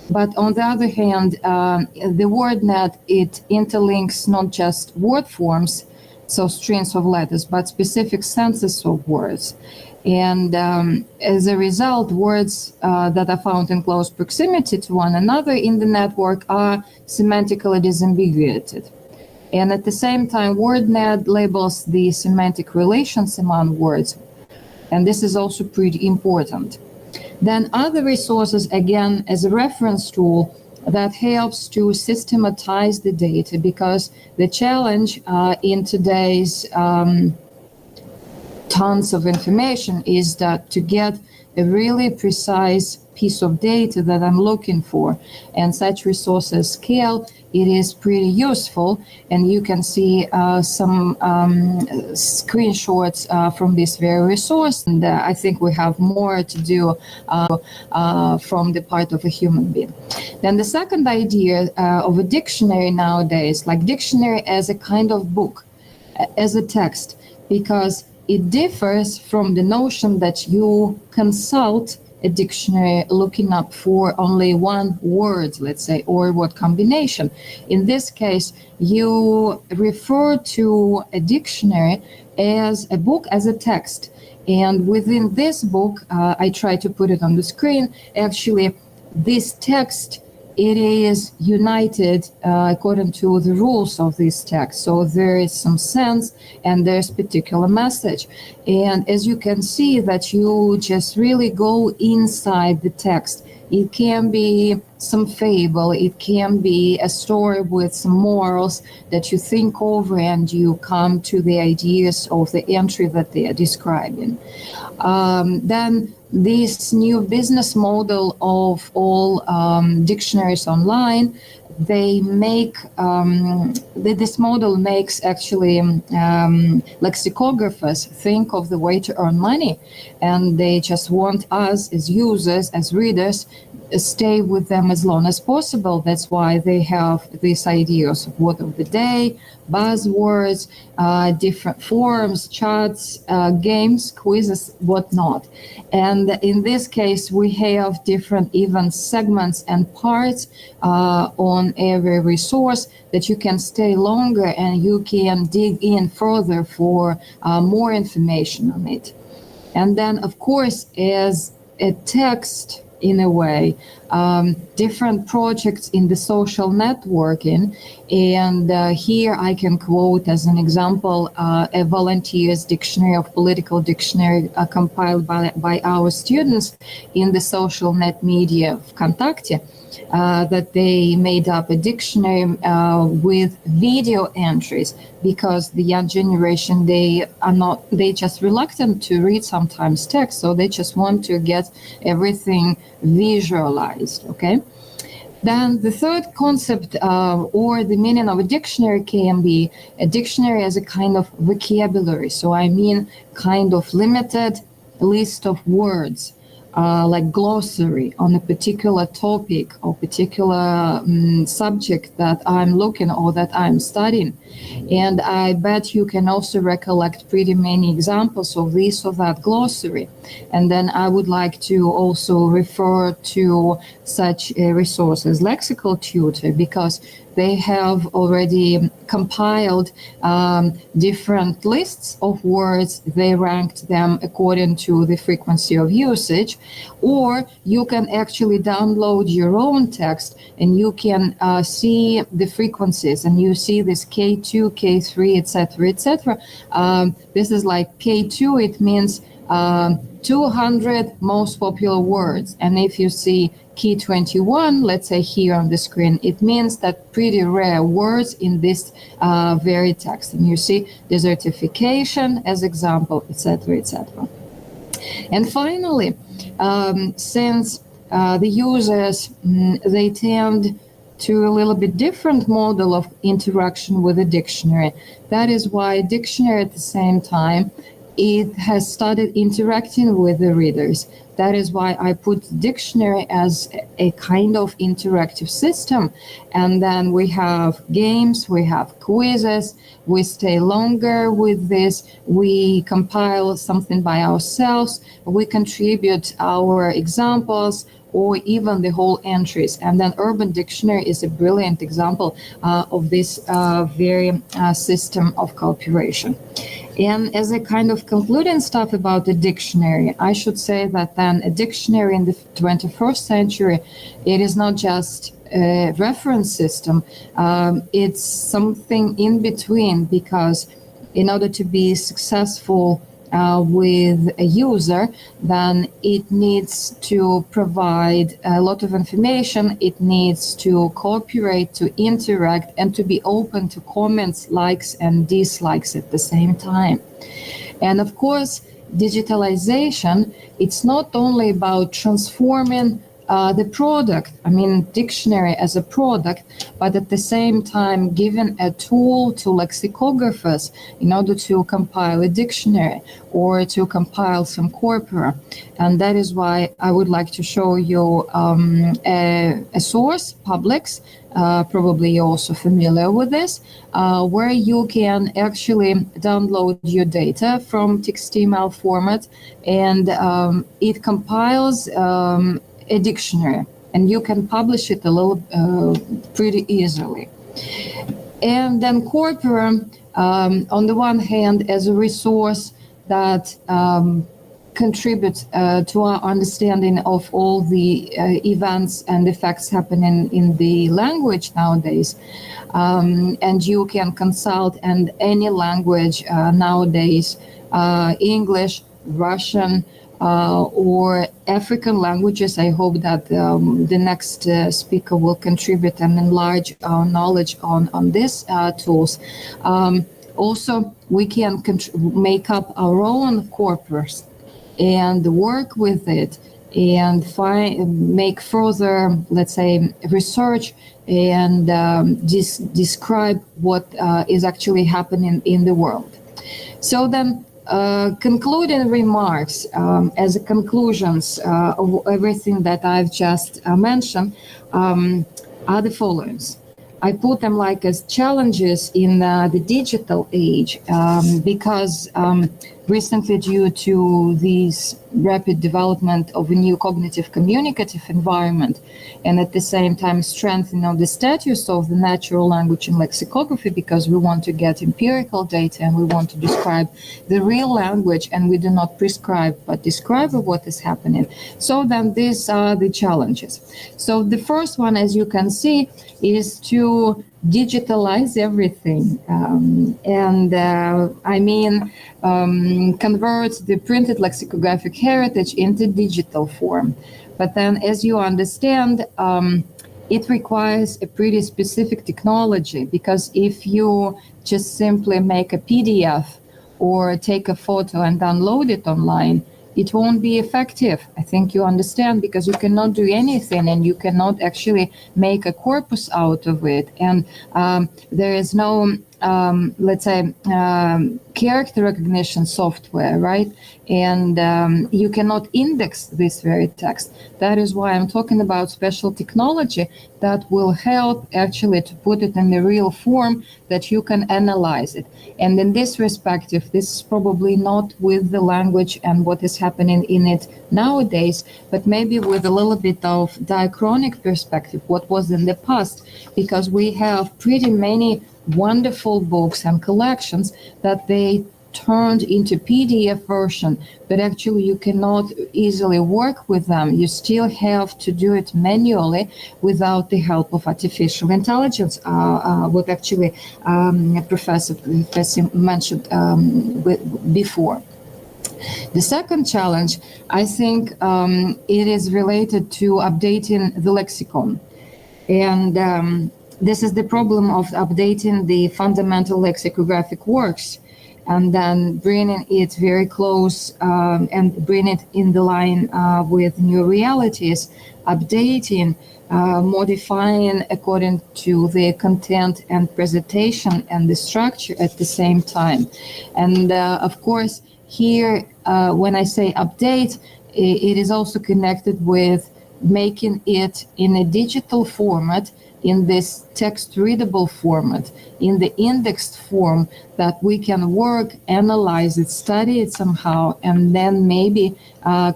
But on the other hand, the WordNet, it interlinks not just word forms, so strings of letters, but specific senses of words. And as a result, words that are found in close proximity to one another in the network are semantically disambiguated. And at the same time, WordNet labels the semantic relations among words. And this is also pretty important. Then other resources, again, as a reference tool, that helps to systematize the data, because the challenge in today's tons of information is that to get a really precise piece of data that I'm looking for, and such resources scale, it is pretty useful. And you can see some screenshots from this very resource. And I think we have more to do from the part of a human being. Then the second idea of a dictionary nowadays, like dictionary as a kind of book, as a text, because it differs from the notion that you consult a dictionary looking up for only one word, let's say, or what combination. In this case, you refer to a dictionary as a book, as a text. And within this book, I try to put it on the screen, actually, this text, it is united according to the rules of this text. So there is some sense and there's particular message. And as you can see that you just really go inside the text. It can be some fable, it can be a story with some morals that you think over and you come to the ideas of the entry that they are describing. Then this new business model of all dictionaries online, they make, this model makes actually lexicographers think of the way to earn money. And they just want us as users, as readers, stay with them as long as possible. That's why they have these ideas of word of the day, buzzwords, different forums, charts, games, quizzes, whatnot. And in this case, we have different even segments and parts on every resource that you can stay longer and you can dig in further for more information on it. And then, of course, as a text, in a way, different projects in the social networking. And here I can quote as an example a volunteers dictionary of political dictionary compiled by our students in the social net media of Contacte. That they made up a dictionary with video entries, because the young generation, they just reluctant to read sometimes text, so they just want to get everything visualized, okay? Then the third concept or the meaning of a dictionary can be a dictionary as a kind of vocabulary. So I mean kind of limited list of words. Like glossary on a particular topic or particular subject that I'm looking or that I'm studying. And I bet you can also recollect pretty many examples of this or that glossary. And then I would like to also refer to such a resource as Lexical Tutor, because they have already compiled different lists of words. They ranked them according to the frequency of usage. Or you can actually download your own text and you can see the frequencies, and you see this K2, K3, etc., etc. This is like K2, it means 200 most popular words. And if you see key 21, let's say here on the screen, it means that pretty rare words in this very text. And you see desertification as example, etc., etc. And finally, since the users, they tend to a little bit different model of interaction with a dictionary, that is why dictionary at the same time, it has started interacting with the readers. That is why I put dictionary as a kind of interactive system. And then we have games, we have quizzes, we stay longer with this, we compile something by ourselves, we contribute our examples, or even the whole entries. And then Urban Dictionary is a brilliant example of this very system of cooperation. And as a kind of concluding stuff about the dictionary, I should say that then a dictionary in the 21st century, it is not just a reference system, it's something in between, because in order to be successful with a user, then it needs to provide a lot of information, it needs to cooperate, to interact, and to be open to comments, likes, and dislikes at the same time. And of course, digitalization, it's not only about transforming the product, I mean, dictionary as a product, but at the same time giving a tool to lexicographers in order to compile a dictionary or to compile some corpora. And that is why I would like to show you a source, Publix, probably you're also familiar with this, where you can actually download your data from TXT-ML format, and it compiles a dictionary, and you can publish it a little pretty easily. And then corpora, on the one hand, as a resource that contributes to our understanding of all the events and effects happening in the language nowadays. And you can consult in any language nowadays, English, Russian, or African languages. I hope that the next speaker will contribute and enlarge our knowledge on these tools. Also, we can make up our own corpus and work with it and make further, let's say, research and describe what is actually happening in the world. So then, concluding remarks as conclusions of everything that I've just mentioned are the following. I put them like as challenges in the digital age because recently, due to this rapid development of a new cognitive communicative environment, and at the same time strengthening of the status of the natural language in lexicography, because we want to get empirical data and we want to describe the real language, and we do not prescribe but describe what is happening. So then these are the challenges. So the first one, as you can see, is to digitalize everything, convert the printed lexicographic heritage into digital form. But then, as you understand, it requires a pretty specific technology, because if you just simply make a PDF or take a photo and download it online, it won't be effective. I think you understand, because you cannot do anything and you cannot actually make a corpus out of it. And there is no, character recognition software, right? And you cannot index this very text. That is why I'm talking about special technology that will help actually to put it in the real form that you can analyze it. And in this respect, this is probably not with the language and what is happening in it nowadays, but maybe with a little bit of diachronic perspective, what was in the past, because we have pretty many wonderful books and collections that they turned into PDF version, but actually you cannot easily work with them. You still have to do it manually without the help of artificial intelligence, what actually Professor Fasil mentioned before. The second challenge, I think, it is related to updating the lexicon. And this is the problem of updating the fundamental lexicographic works and then bringing it very close and bring it in the line with new realities, updating, modifying according to the content and presentation and the structure at the same time. And of course, here, when I say update, it is also connected with making it in a digital format, in this text-readable format, in the indexed form, that we can work, analyze it, study it somehow, and then maybe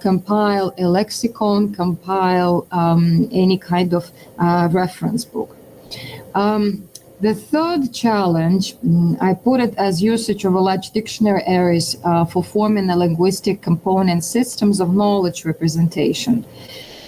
compile a lexicon, compile any kind of reference book. The third challenge, I put it as usage of a large dictionary areas for forming a linguistic component systems of knowledge representation.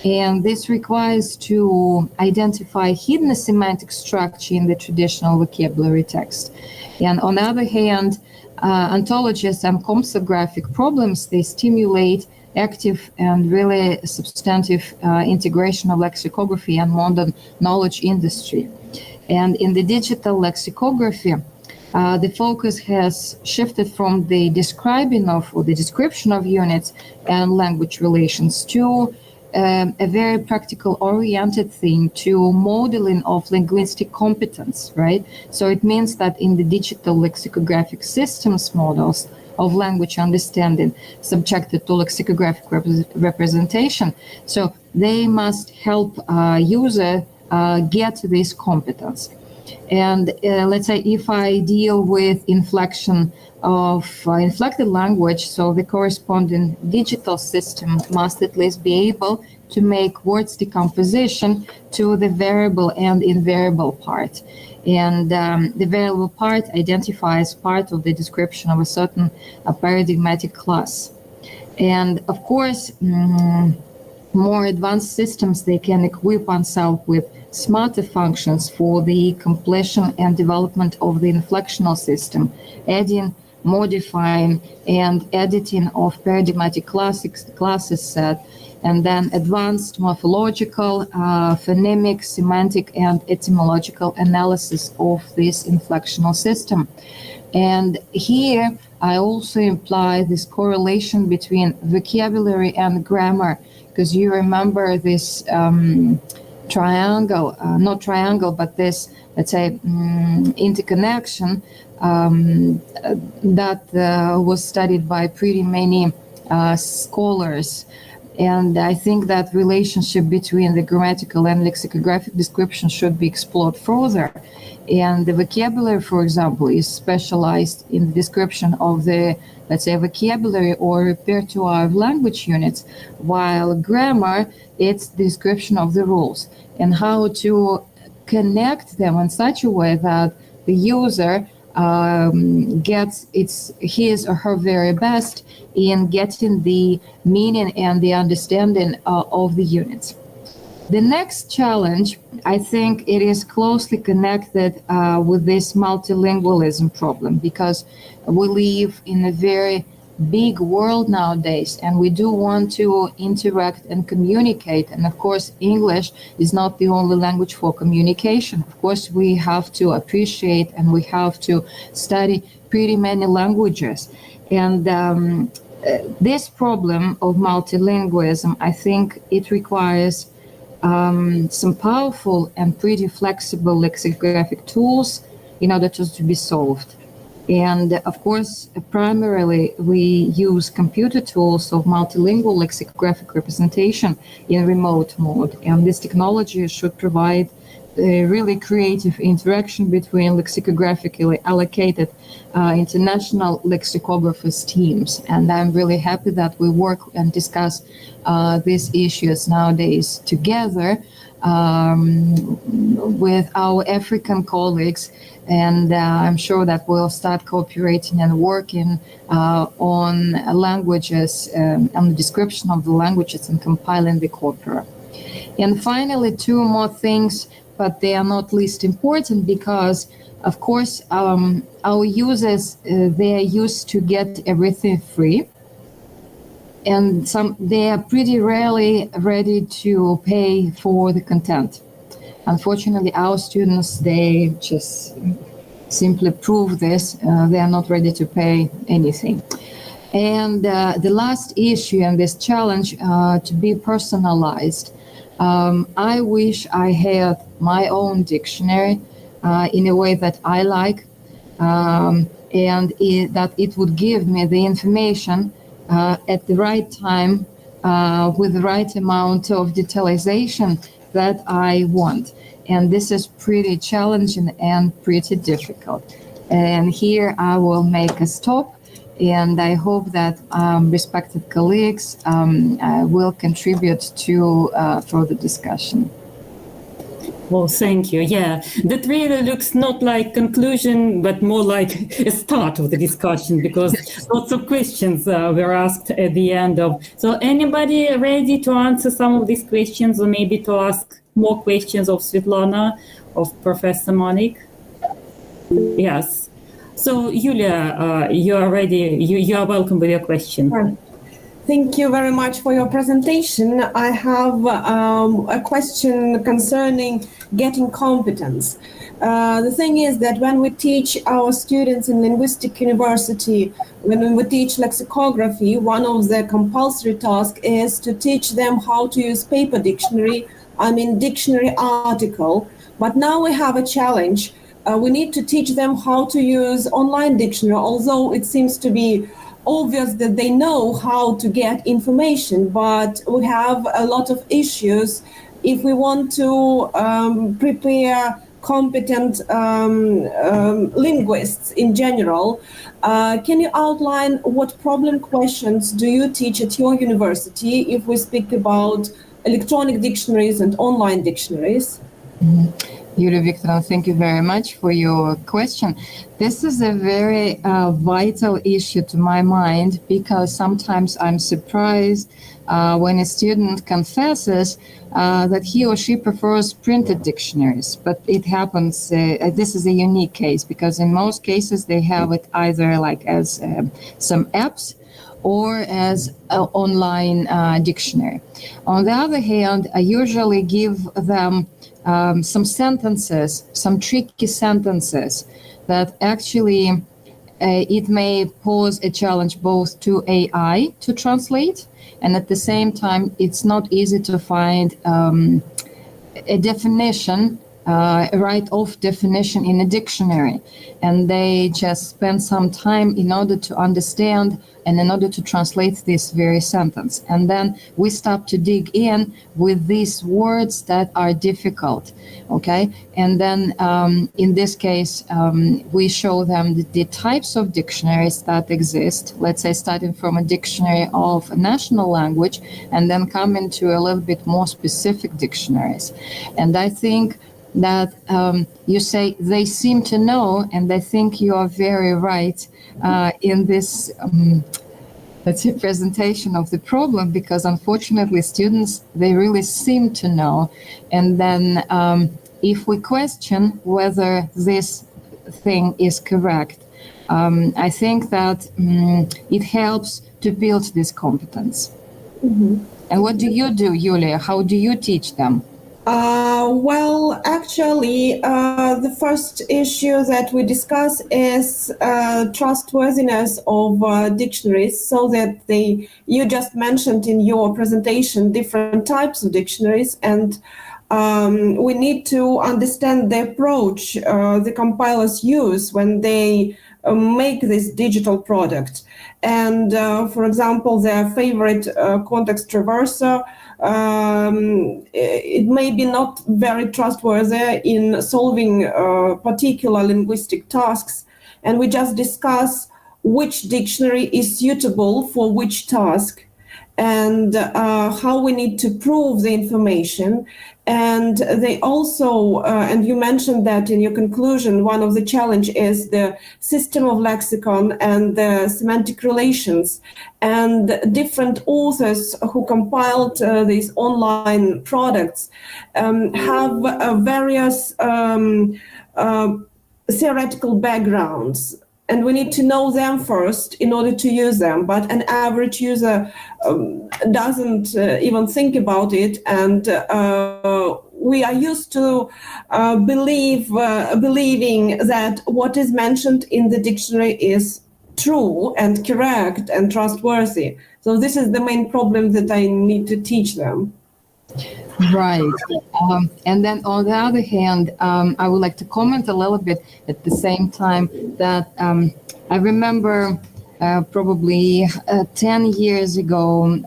And this requires to identify hidden semantic structure in the traditional vocabulary text. And on the other hand, ontologies and compsographic problems, they stimulate active and really substantive integration of lexicography and modern knowledge industry. And in the digital lexicography, The focus has shifted from the describing of or the description of units and language relations to a very practical oriented thing, to modeling of linguistic competence, right? So it means that in the digital lexicographic systems models of language understanding subjected to lexicographic representation, so they must help user get this competence. And let's say if I deal with inflection of inflected language, so the corresponding digital system must at least be able to make words decomposition to the variable and invariable part. And the variable part identifies part of the description of a certain paradigmatic class. And of course, more advanced systems, they can equip oneself with smarter functions for the completion and development of the inflectional system, adding, modifying, and editing of paradigmatic classes set, and then advanced morphological, phonemic, semantic, and etymological analysis of this inflectional system. And here I also imply this correlation between vocabulary and grammar, because you remember this triangle, not triangle, but this, let's say, interconnection that was studied by pretty many scholars. And I think that relationship between the grammatical and lexicographic description should be explored further. And the vocabulary, for example, is specialized in the description of the, let's say, vocabulary or repertoire of language units, while grammar, it's the description of the rules and how to connect them in such a way that the user gets his or her very best in getting the meaning and the understanding of the units. The next challenge, I think it is closely connected with this multilingualism problem, because we live in a very big world nowadays, and we do want to interact and communicate. And of course, English is not the only language for communication. Of course, we have to appreciate and we have to study pretty many languages. And this problem of multilingualism, I think it requires some powerful and pretty flexible lexicographic tools in order to be solved. And of course, primarily we use computer tools of multilingual lexicographic representation in remote mode. And this technology should provide a really creative interaction between lexicographically allocated international lexicographers teams. And I'm really happy that we work and discuss these issues nowadays together with our African colleagues. And I'm sure that we'll start cooperating and working on languages, on the description of the languages and compiling the corpora. And finally, two more things, but they are not least important, because, of course, our users, they are used to get everything free. And they are pretty rarely ready to pay for the content. Unfortunately, our students, they just simply prove this. They are not ready to pay anything. And the last issue and this challenge to be personalized. I wish I had my own dictionary in a way that I like, and that it would give me the information at the right time with the right amount of detailization that I want. And this is pretty challenging and pretty difficult. And here I will make a stop, and I hope that respected colleagues will contribute to further discussion. Well, thank you. Yeah, that really looks not like conclusion, but more like a start of the discussion, because lots of questions were asked at the end of. So anybody ready to answer some of these questions, or maybe to ask more questions of Svetlana, of Professor Monik? Yes. So Yulia, you are ready. You are welcome with your question. Thank you very much for your presentation. I have a question concerning getting competence. The thing is that when we teach our students in linguistic university, when we teach lexicography, one of the compulsory tasks is to teach them how to use paper dictionary, dictionary article. But now we have a challenge. We need to teach them how to use online dictionary, although it seems to be obvious that they know how to get information, but we have a lot of issues if we want to prepare competent linguists in general. Can you outline what problem questions do you teach at your university if we speak about electronic dictionaries and online dictionaries? Yulia Viktorovna, thank you very much for your question. This is a very vital issue to my mind, because sometimes I'm surprised when a student confesses that he or she prefers printed dictionaries. But it happens, this is a unique case, because in most cases they have it either like as some apps or as an online dictionary. On the other hand, I usually give them some sentences, some tricky sentences that actually it may pose a challenge both to AI to translate, and at the same time, it's not easy to find a definition, a right-off definition in a dictionary. And they just spend some time in order to understand and in order to translate this very sentence. And then we start to dig in with these words that are difficult, okay? And then in this case, we show them the types of dictionaries that exist, let's say starting from a dictionary of a national language and then come into a little bit more specific dictionaries. And I think that you say they seem to know, and I think you are very right in this let's say presentation of the problem, because unfortunately students, they really seem to know. And then if we question whether this thing is correct, I think that it helps to build this competence. Mm-hmm. And what do you do, Yulia? How do you teach them? Well, actually, the first issue that we discuss is trustworthiness of dictionaries, so that you just mentioned in your presentation different types of dictionaries, and we need to understand the approach the compilers use when they make this digital product. And for example, their favorite context traverser, it may be not very trustworthy in solving particular linguistic tasks, and we just discuss which dictionary is suitable for which task, and how we need to prove the information. And they also, and you mentioned that in your conclusion, one of the challenge is the system of lexicon and the semantic relations. And different authors who compiled these online products have various theoretical backgrounds. And we need to know them first in order to use them. But an average user doesn't even think about it. And we are used to believing that what is mentioned in the dictionary is true and correct and trustworthy. So this is the main problem that I need to teach them. Right. And then on the other hand, I would like to comment a little bit at the same time that I remember probably 10 years ago,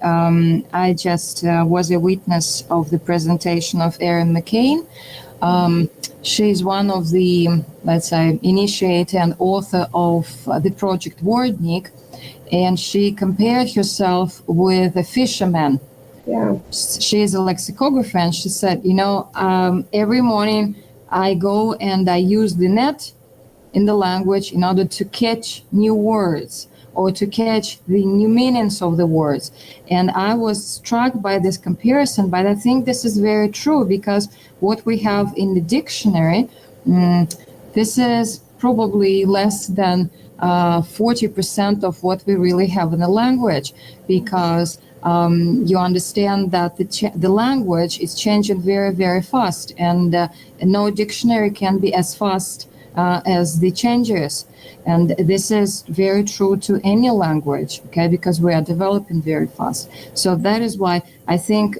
I just was a witness of the presentation of Erin McCain. She's one of the, let's say, initiator and author of the project Wordnik, and she compared herself with a fisherman. Yeah. She is a lexicographer, and she said, every morning I go and I use the net in the language in order to catch new words or to catch the new meanings of the words. And I was struck by this comparison, but I think this is very true, because what we have in the dictionary, this is probably less than 40% of what we really have in the language, because you understand that the language is changing very, very fast, and no dictionary can be as fast as the changes. And this is very true to any language, okay, because we are developing very fast. So that is why I think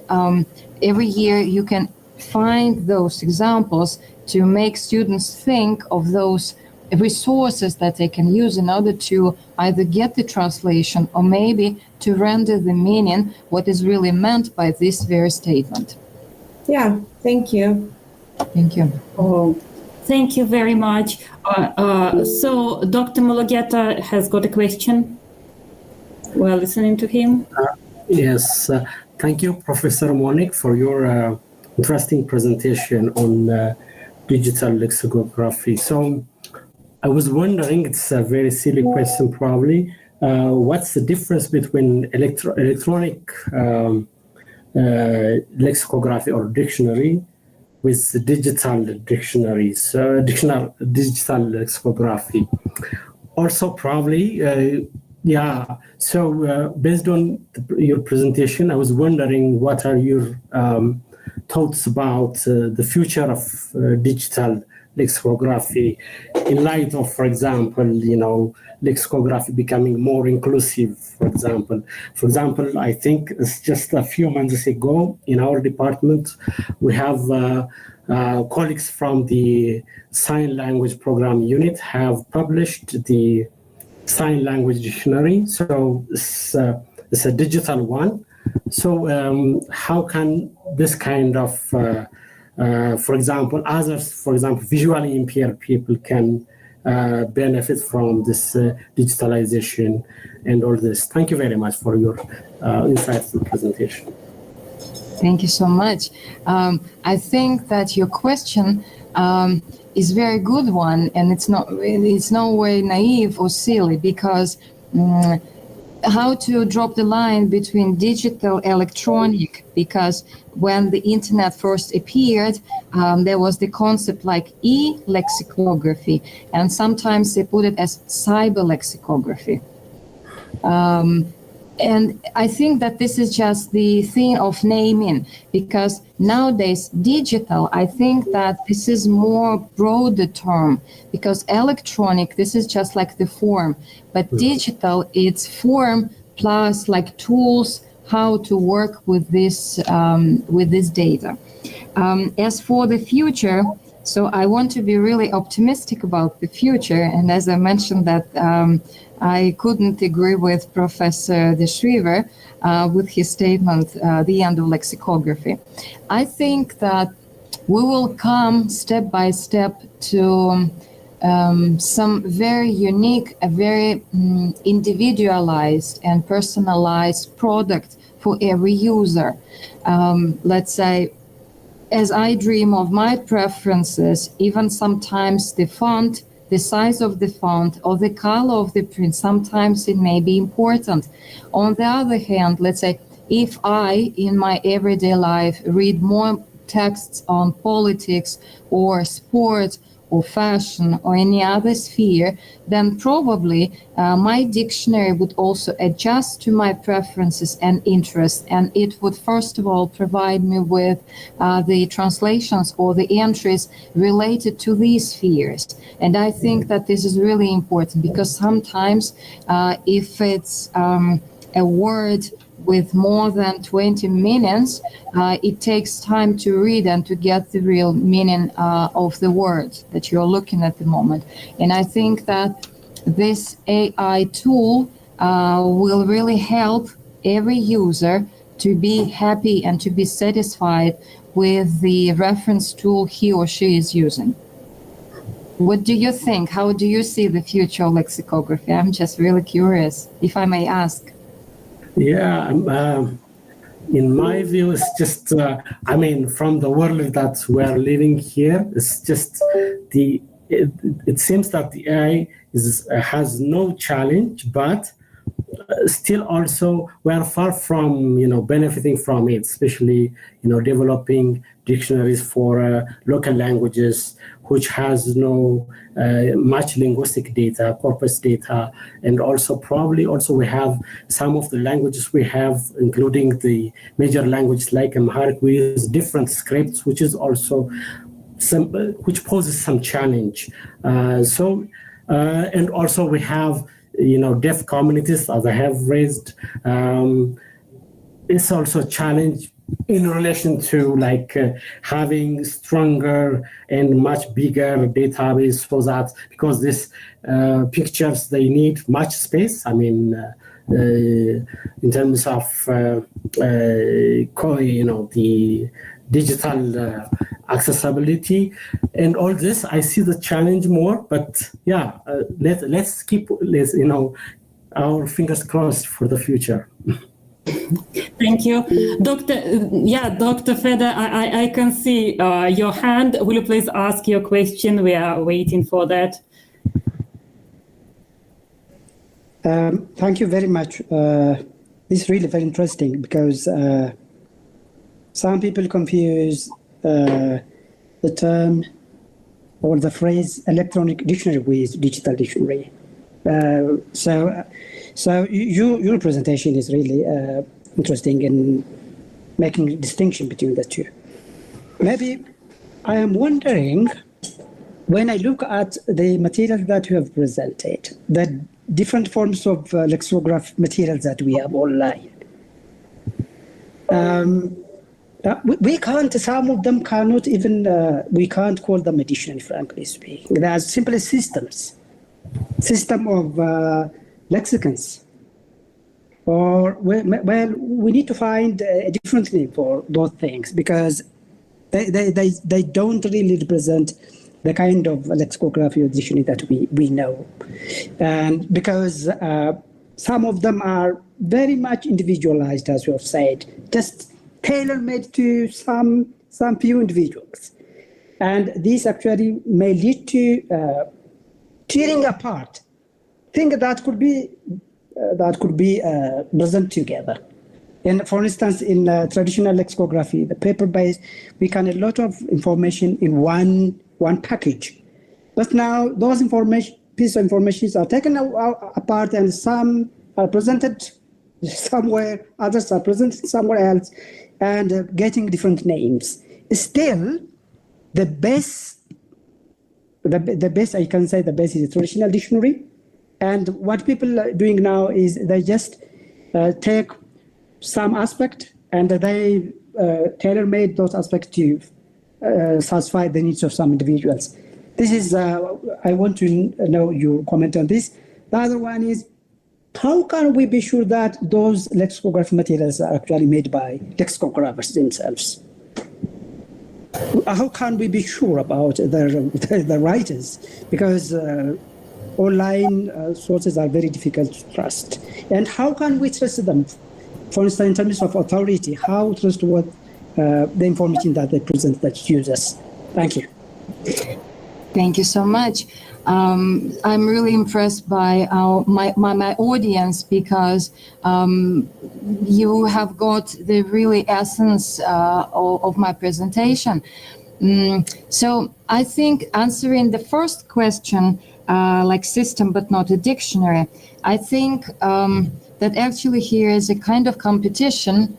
every year you can find those examples to make students think of those resources that they can use in order to either get the translation or maybe to render the meaning, what is really meant by this very statement. Yeah, thank you. Thank you. Oh, thank you very much. So Dr. Mulugeta has got a question. We're listening to him. Yes, thank you, Professor Monique, for your interesting presentation on digital lexicography. So I was wondering, it's a very silly question probably, what's the difference between electronic lexicography or dictionary with the digital dictionaries, digital lexicography? Also probably, so based on your presentation, I was wondering what are your thoughts about the future of digital lexicography in light of, for example, lexicography becoming more inclusive, for example. For example, I think it's just a few months ago in our department, we have colleagues from the sign language program unit have published the sign language dictionary. So it's a digital one. So how can this kind of for example, visually impaired people can benefit from this digitalization and all this. Thank you very much for your insightful presentation. Thank you so much. I think that your question is a very good one, and it's no way naive or silly, because how to drop the line between digital electronic, because when the internet first appeared, there was the concept like e-lexicography, and sometimes they put it as cyber lexicography. And I think that this is just the thing of naming, because nowadays digital, I think that this is more broader term, because electronic, this is just like the form, but digital, it's form plus like tools, how to work with this data. As for the future, so I want to be really optimistic about the future, and as I mentioned that I couldn't agree with Professor De Schrijver with his statement, the end of lexicography. I think that we will come step by step to some very unique, very individualized and personalized product for every user. Let's say, as I dream of my preferences, even sometimes the font, the size of the font or the color of the print, sometimes it may be important. On the other hand, let's say, if I, in my everyday life, read more texts on politics or sport or fashion or any other sphere, then probably my dictionary would also adjust to my preferences and interests, and it would first of all provide me with the translations or the entries related to these spheres. And I think that this is really important, because sometimes if it's a word with more than 20 meanings, it takes time to read and to get the real meaning of the word that you're looking at the moment. And I think that this AI tool will really help every user to be happy and to be satisfied with the reference tool he or she is using. What do you think? How do you see the future of lexicography? I'm just really curious, if I may ask. Yeah, in my view, it's just, from the world that we're living here, it's just it seems that the AI has no challenge, but still also we are far from benefiting from it, especially developing dictionaries for local languages, which has no much linguistic data, corpus data, and also probably also we have some of the languages we have, including the major languages like Amharic, we use different scripts, which is also which poses some challenge. And also we have deaf communities, as I have raised. It's also a challenge in relation to having stronger and much bigger database for that, because these pictures, they need much space. I mean, in terms of the digital accessibility and all this, I see the challenge more. But yeah, let's keep our fingers crossed for the future. Thank you, Dr. Feder. I can see your hand. Will you please ask your question? We are waiting for that. Thank you very much. This is really very interesting because some people confuse the term or the phrase electronic dictionary with digital dictionary. So your presentation is really interesting in making a distinction between the two. Maybe I am wondering, when I look at the materials that you have presented, the different forms of lexicograph materials that we have online, we can't, some of them cannot even, we can't call them a dictionary, frankly speaking. They are simply system of lexicons. Or, well, we need to find a different name for those things because they don't really represent the kind of lexicography or dictionary that we know. And because some of them are very much individualized, as you have said, just tailor-made to some few individuals. And this actually may lead to tearing apart things that could be present together. And for instance, in traditional lexicography, the paper-based, we can a lot of information in one package. But now those pieces of information are taken apart, and some are presented somewhere, others are presented somewhere else, and getting different names. Still, the base I can say the base is a traditional dictionary. And what people are doing now is they just take some aspect and they tailor-made those aspects to satisfy the needs of some individuals. This is, I want to know your comment on this. The other one is, how can we be sure that those lexicographic materials are actually made by lexicographers themselves? How can we be sure about the writers? Because online sources are very difficult to trust. And how can we trust them? For instance, in terms of authority, how trustworthy the information that they present that users? Thank you. Thank you so much. I'm really impressed by my audience because you have got the really essence of my presentation. So I think answering the first question, like system but not a dictionary, I think that actually here is a kind of competition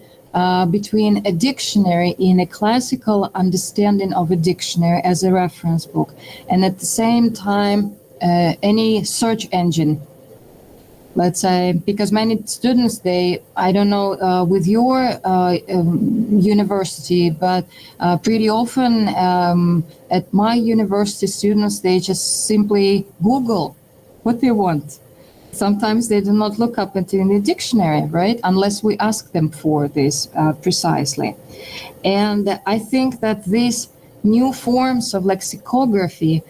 between a dictionary in a classical understanding of a dictionary as a reference book, and at the same time any search engine, let's say, because many students, I don't know with your university, but pretty often at my university, students, they just simply Google what they want. Sometimes they do not look up into the dictionary, right? Unless we ask them for this precisely. And I think that these new forms of lexicography,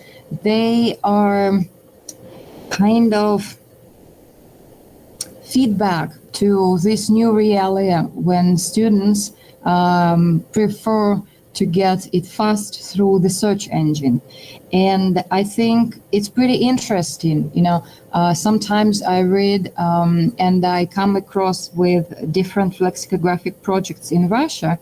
they are kind of feedback to this new reality when students prefer to get it fast through the search engine. And I think it's pretty interesting. Sometimes I read and I come across with different lexicographic projects in Russia.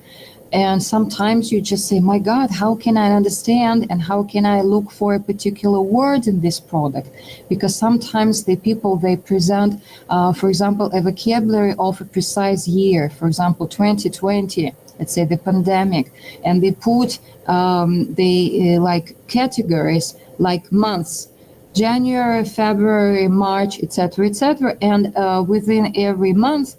And sometimes you just say, my God, how can I understand and how can I look for a particular word in this product? Because sometimes the people, they present, for example, a vocabulary of a precise year, for example, 2020, let's say the pandemic, and they put like categories like months, January, February, March, etc., etc., and within every month,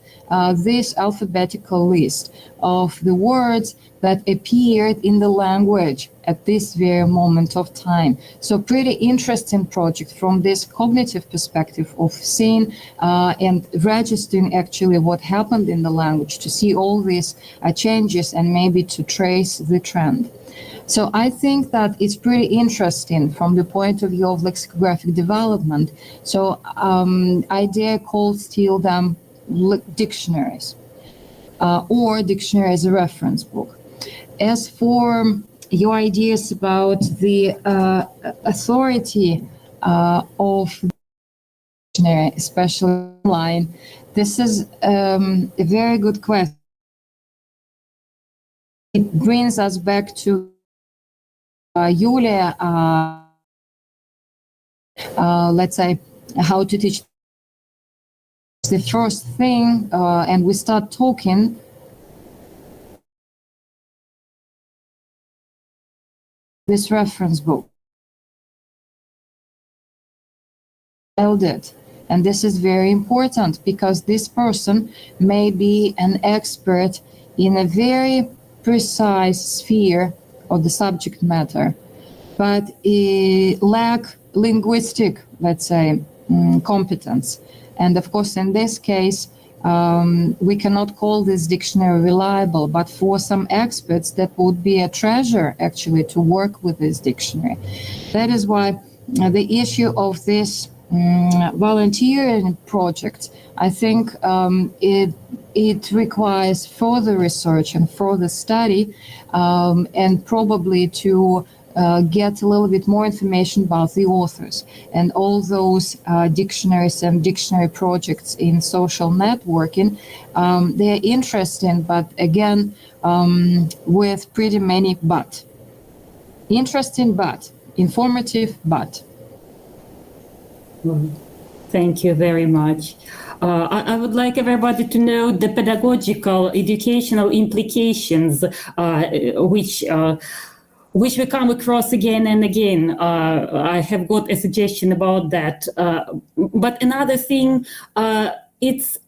this alphabetical list of the words that appeared in the language at this very moment of time. So pretty interesting project from this cognitive perspective of seeing and registering actually what happened in the language, to see all these changes and maybe to trace the trend. So I think that it's pretty interesting from the point of view of lexicographic development. So I dare call still them dictionaries or dictionary as a reference book. As for your ideas about the authority of dictionary, especially online, this is a very good question. It brings us back to Yulia, let's say, how to teach. The first thing, and we start talking, this reference book. Held it. And this is very important because this person may be an expert in a very precise sphere of the subject matter, but lack linguistic, let's say, competence. And of course, in this case, we cannot call this dictionary reliable, but for some experts, that would be a treasure actually to work with this dictionary. That is why the issue of this volunteering project, I think it requires further research and further study, and probably to get a little bit more information about the authors. And all those dictionaries and dictionary projects in social networking, they're interesting, but again, with pretty many but. Interesting but, informative but. Thank you very much. I would like everybody to know the pedagogical, educational implications which we come across again and again. I have got a suggestion about that. But another thing, it's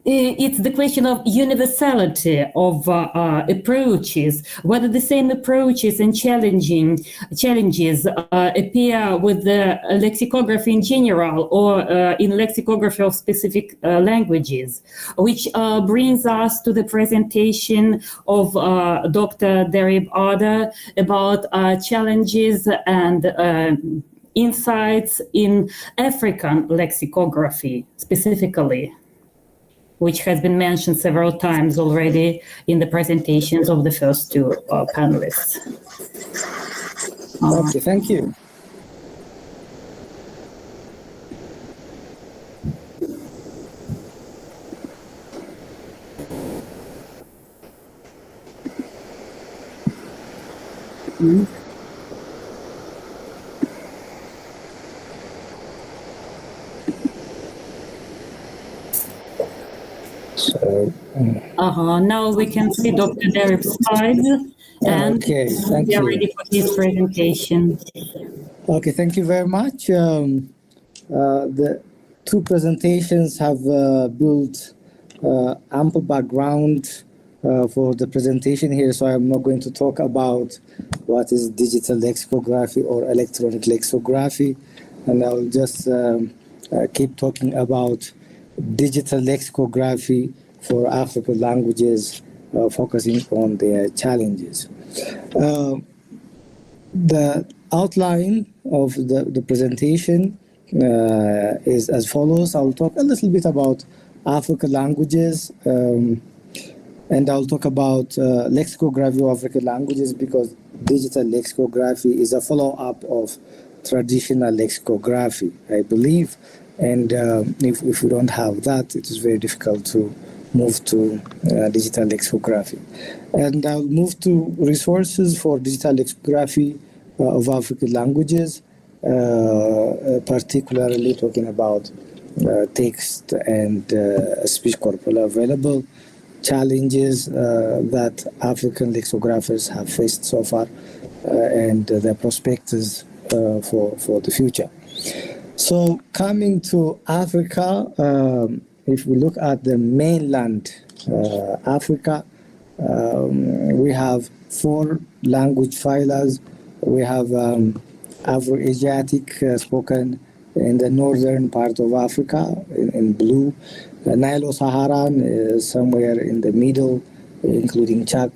the question of universality of approaches, whether the same approaches and challenges appear with the lexicography in general or in lexicography of specific languages, which brings us to the presentation of Dr. Derib Ada about challenges and insights in African lexicography specifically, which has been mentioned several times already in the presentations of the first two panelists. Okay, thank you. So, now we can see Dr. Derib's slides, and okay, thank we are you. ready for his presentation. Okay, thank you very much. The two presentations have built ample background for the presentation here, so I'm not going to talk about what is digital lexicography or electronic lexicography, and I'll just keep talking about digital lexicography for African languages, focusing on their challenges. The outline of the presentation is as follows. I'll talk a little bit about African languages, And I'll talk about lexicography of African languages, because digital lexicography is a follow-up of traditional lexicography, I believe. And if we don't have that, it is very difficult to move to digital lexicography. And I'll move to resources for digital lexicography of African languages, particularly talking about text and speech corpora available, challenges that African lexicographers have faced so far, and their prospects for the future. So coming to Africa, if we look at the mainland Africa, we have 4 language filers. We have Afro-Asiatic spoken in the northern part of Africa in blue. Nilo-Saharan somewhere in the middle, including Chad,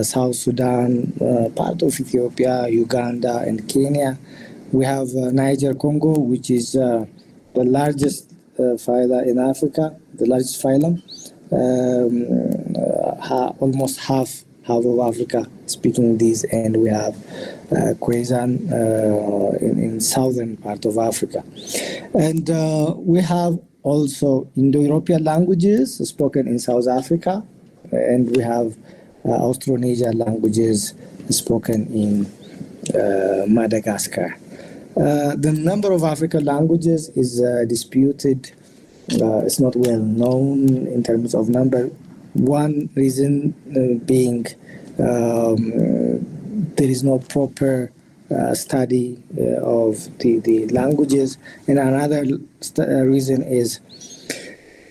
South Sudan, part of Ethiopia, Uganda, and Kenya. We have Niger-Congo, which is the largest phyla in Africa, the largest phylum. Almost half of Africa speaking these, and we have Kwazan in southern part of Africa. And we have also Indo-European languages spoken in South Africa, and we have Austronesian languages spoken in Madagascar. The number of African languages is disputed. It's not well known in terms of number. One reason being there is no proper study of the languages, and another reason is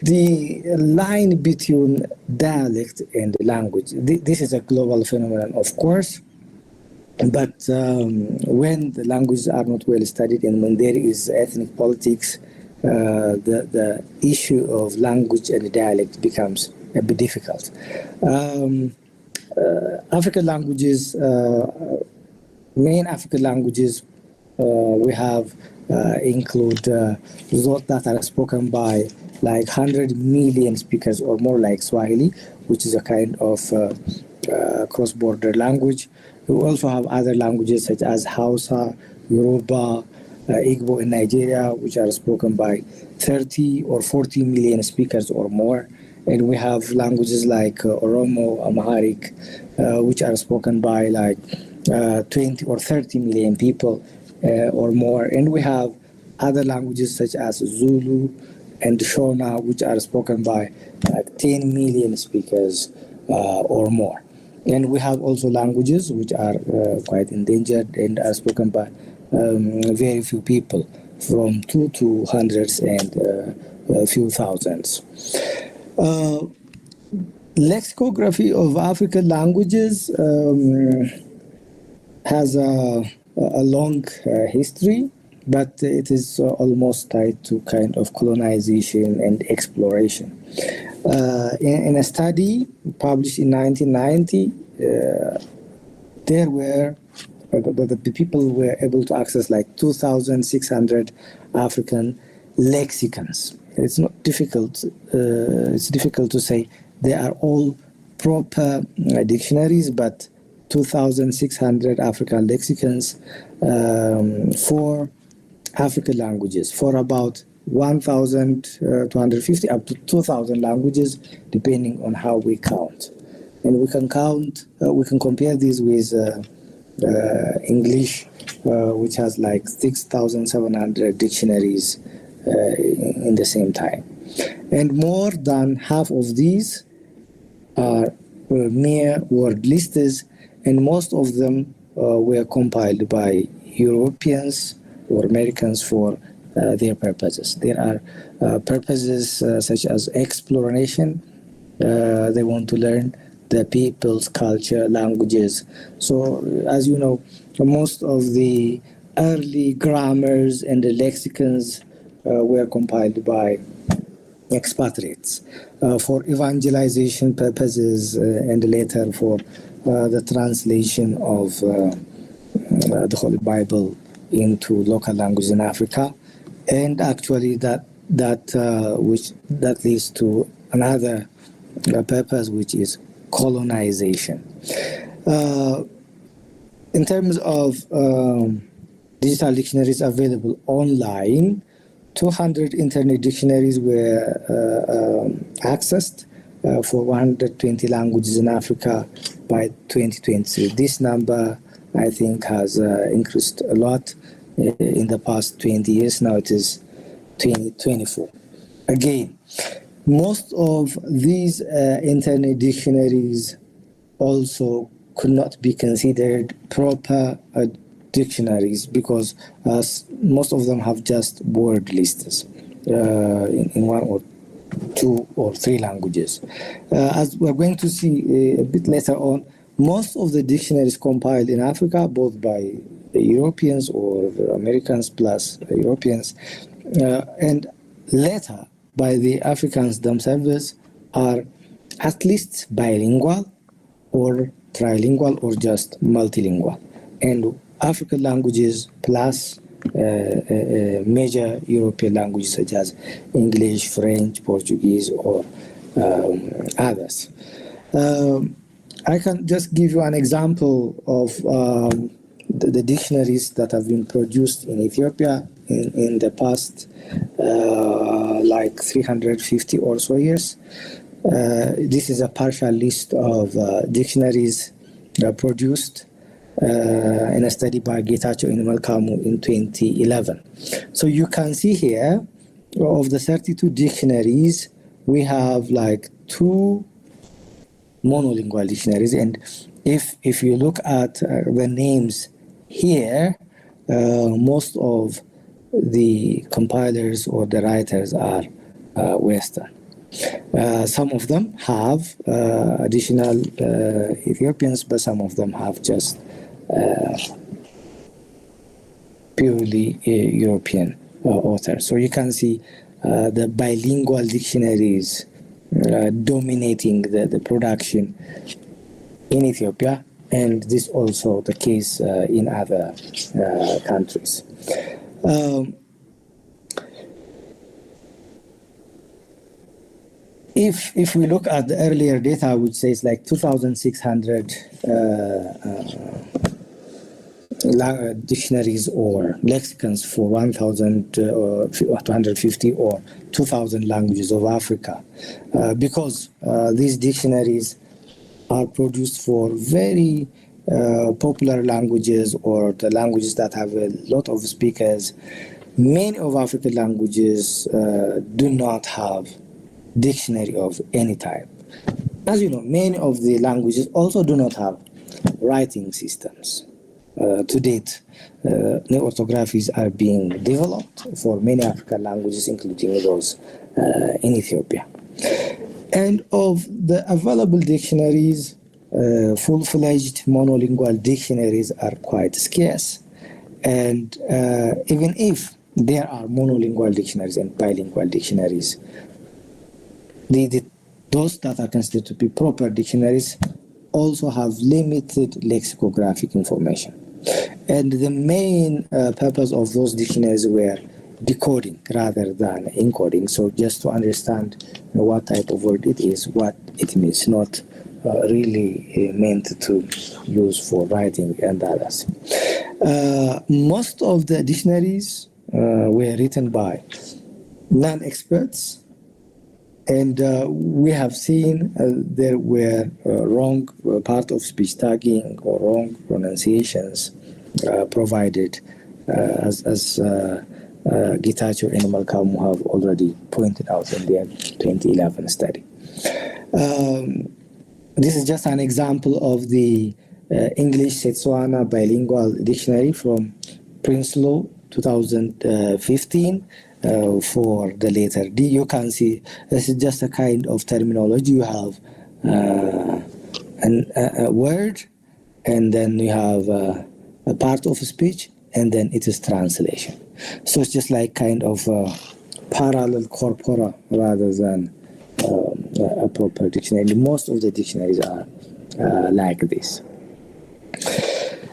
the line between dialect and language. This is a global phenomenon, of course, but when the languages are not well studied and when there is ethnic politics, the issue of language and dialect becomes a bit difficult. African languages, main African languages, we have include those that are spoken by like 100 million speakers or more, like Swahili, which is a kind of cross-border language. We also have other languages such as Hausa, Yoruba, Igbo in Nigeria, which are spoken by 30 or 40 million speakers or more. And we have languages like Oromo, Amharic, which are spoken by like 20 or 30 million people or more. And we have other languages such as Zulu and Shona, which are spoken by like 10 million speakers or more. And we have also languages which are quite endangered and are spoken by very few people, from 2 to hundreds and a few thousands. Lexicography of African languages has a long history, but it is almost tied to kind of colonization and exploration. In a study published in 1990, there were the people were able to access like 2,600 African lexicons. It's not difficult. It's difficult to say they are all proper dictionaries, but 2,600 African lexicons for African languages, for about 1,250 up to 2,000 languages, depending on how we count. And we can compare these with English, which has like 6,700 dictionaries in the same time. And more than half of these are mere word lists, and most of them were compiled by Europeans or Americans for their purposes. There are purposes such as exploration. They want to learn the people's culture, languages. So, as you know, most of the early grammars and the lexicons were compiled by expatriates for evangelization purposes, and later for the translation of the Holy Bible into local languages in Africa. And actually that leads to another purpose, which is colonization. In terms of digital dictionaries available online, 200 internet dictionaries were accessed for 120 languages in Africa by 2023. This number, I think, has increased a lot in the past 20 years. Now it is 2024. Again, most of these internet dictionaries also could not be considered proper dictionaries because most of them have just word lists in one or two or three languages. As we're going to see a bit later on, most of the dictionaries compiled in Africa, both by Europeans or Americans plus Europeans, and later by the Africans themselves, are at least bilingual or trilingual or just multilingual, and African languages plus major European languages such as English, French, Portuguese, or others. I can just give you an example of the dictionaries that have been produced in Ethiopia in the past like 350 or so years. This is a partial list of dictionaries produced in a study by Getachew and Malkamu in 2011. So you can see here, of the 32 dictionaries, we have like 2 monolingual dictionaries, and if you look at the names here, most of the compilers or the writers are Western. Some of them have additional Ethiopians, but some of them have just purely European authors. So you can see the bilingual dictionaries dominating the production in Ethiopia, and this also the case in other countries. If we look at the earlier data, which says like 2,600 dictionaries or lexicons for 1,250 or 2,000 languages of Africa, because these dictionaries are produced for very popular languages or the languages that have a lot of speakers. Many of African languages do not have dictionary of any type. As you know, many of the languages also do not have writing systems. To date, new orthographies are being developed for many African languages, including those in Ethiopia. And of the available dictionaries, full-fledged monolingual dictionaries are quite scarce. And even if there are monolingual dictionaries and bilingual dictionaries, those that are considered to be proper dictionaries also have limited lexicographic information. And the main purpose of those dictionaries were decoding rather than encoding. So just to understand what type of word it is, what it means, not really meant to use for writing and others. Most of the dictionaries were written by non-experts, and we have seen there were wrong part of speech tagging or wrong pronunciations provided, as Getachew and Malkamu have already pointed out in their 2011 study. This is just an example of the English Setswana bilingual dictionary from Princelow 2015 for the letter D. You can see this is just a kind of terminology. You have a word, and then you have a part of speech, and then it is translation. So it's just like kind of parallel corpora rather than a proper dictionary. Most of the dictionaries are like this.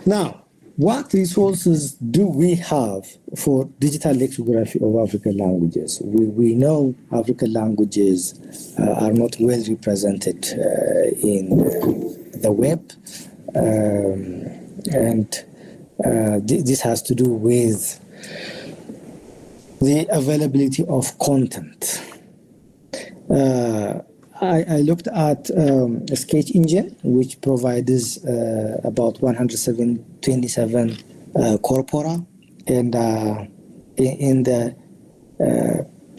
Now, what resources do we have for digital lexicography of African languages? We know African languages are not well represented in the web, and this has to do with the availability of content. I looked at a sketch engine, which provides about 127 corpora, and in the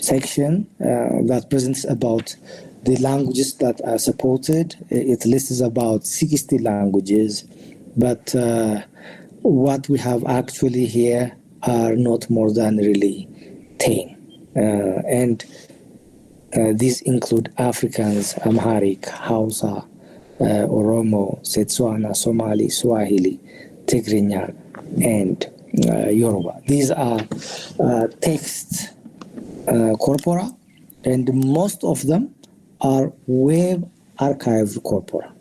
section that presents about the languages that are supported, it lists about 60 languages, but what we have actually here are not more than really 10. And these include Afrikaans, Amharic, Hausa, Oromo, Setswana, Somali, Swahili, Tigrinya, and Yoruba. These are text corpora, and most of them are web archived corpora.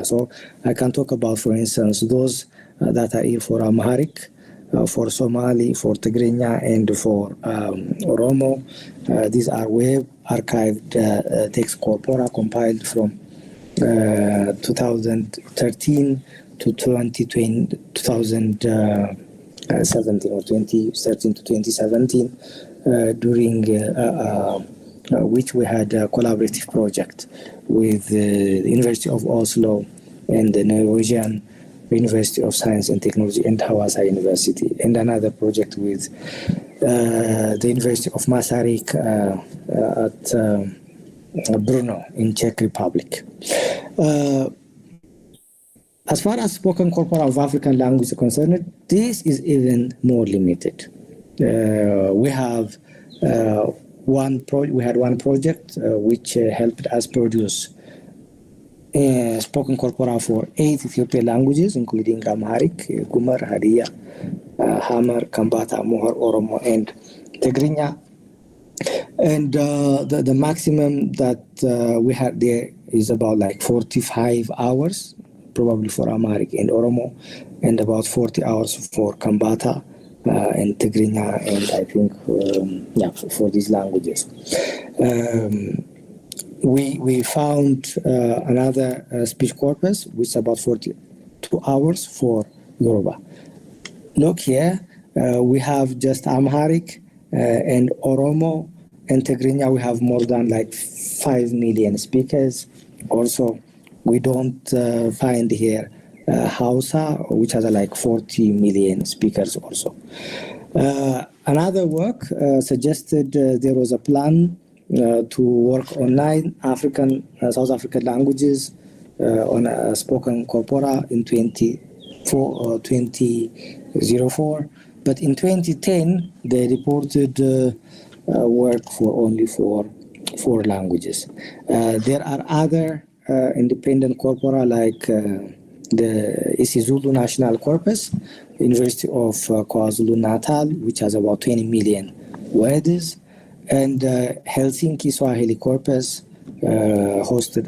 So I can talk about, for instance, those that are here for Amharic, for Somali, for Tigrinya, and for Oromo. These are web archived text corpora compiled from 2013 to 2017 or 2013 to 2017, during which we had a collaborative project with the University of Oslo and the Norwegian University of Science and Technology and Hawassa University, and another project with the University of Masaryk at Brno in Czech Republic. As far as spoken corpora of African language is concerned, this is even more limited. We have one project which helped us produce spoken corpora for 8 Ethiopian languages, including Amharic, Gumar, Hadiya, Hamar, Kambata, Mohor, Oromo, and Tigrinya. And the maximum that we had there is about like 45 hours, probably for Amharic and Oromo, and about 40 hours for Kambata and Tigrinya, and I think, for these languages. We found another speech corpus, which is about 42 hours for Yoruba. Look here, we have just Amharic and Oromo and Tigrinya. We have more than like 5 million speakers. Also, we don't find here Hausa, which has like 40 million speakers also. Another work suggested there was a plan to work on 9 South African languages on a spoken corpora in 2004. But in 2010, they reported work for only 4 languages. There are other independent corpora like the isiZulu National Corpus, University of KwaZulu-Natal, which has about 20 million words, and Helsinki Swahili Corpus, hosted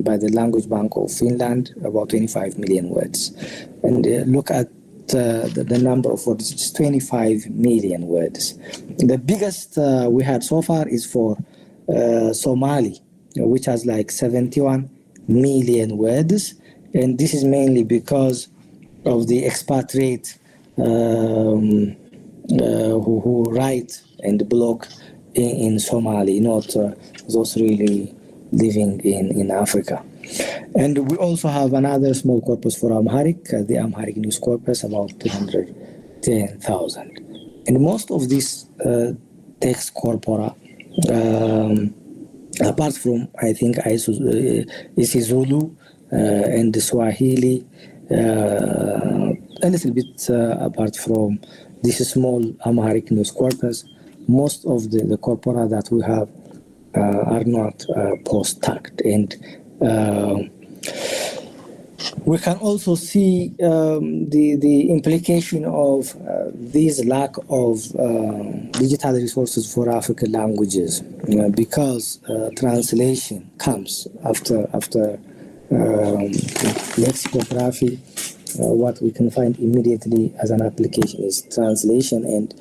by the Language Bank of Finland, about 25 million words. And look at the number of words, it's 25 million words. The biggest we had so far is for Somali, which has like 71 million words. And this is mainly because of the expatriate who write and blog in Somali, not those really living in Africa. And we also have another small corpus for Amharic, the Amharic News Corpus, about 210,000. And most of these text corpora, apart from, I think, isiZulu and the Swahili, a little bit apart from this small Amharic News Corpus, most of the corpora that we have are not post-tagged. And we can also see the implication of this lack of digital resources for African languages, because translation comes after lexicography. what we can find immediately as an application is translation. And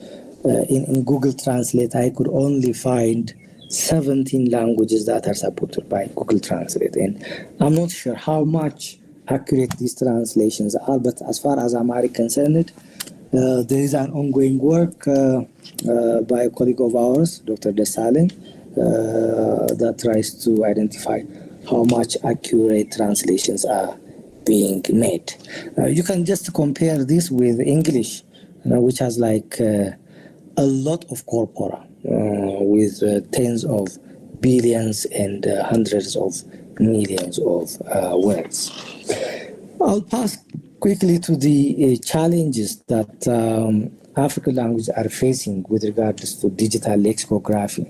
in Google Translate, I could only find 17 languages that are supported by Google Translate. And I'm not sure how much accurate these translations are, but as far as Amharic concerned, there is an ongoing work by a colleague of ours, Dr. Desalegn, that tries to identify how much accurate translations are being made. You can just compare this with English, which has like a lot of corpora with tens of billions and hundreds of millions of words. I'll pass quickly to the challenges that African languages are facing with regards to digital lexicography.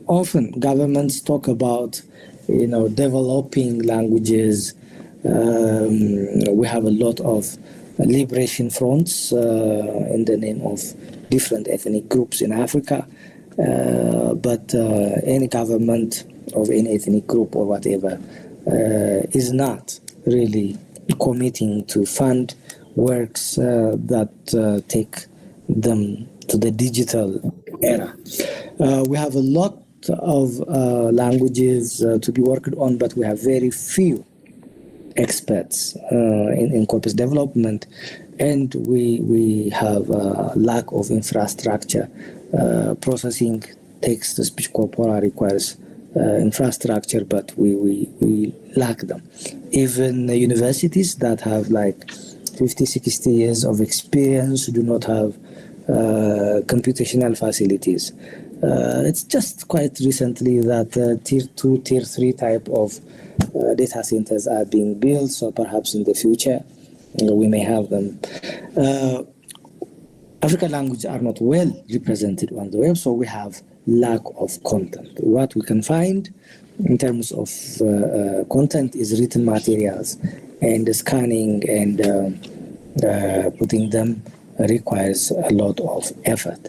Often governments talk about, developing languages. We have a lot of liberation fronts in the name of different ethnic groups in Africa, but any government of any ethnic group or whatever is not really committing to fund works that take them to the digital era. We have a lot of languages to be worked on, but we have very few experts in corpus development, and we have a lack of infrastructure. Processing text-to-speech corpora requires infrastructure, but we lack them. Even universities that have like 50, 60 years of experience do not have computational facilities. It's just quite recently that tier 2, tier 3 type of data centers are being built, so perhaps in the future we may have them. African languages are not well represented on the web, so we have lack of content. What we can find in terms of content is written materials, and scanning and putting them requires a lot of effort.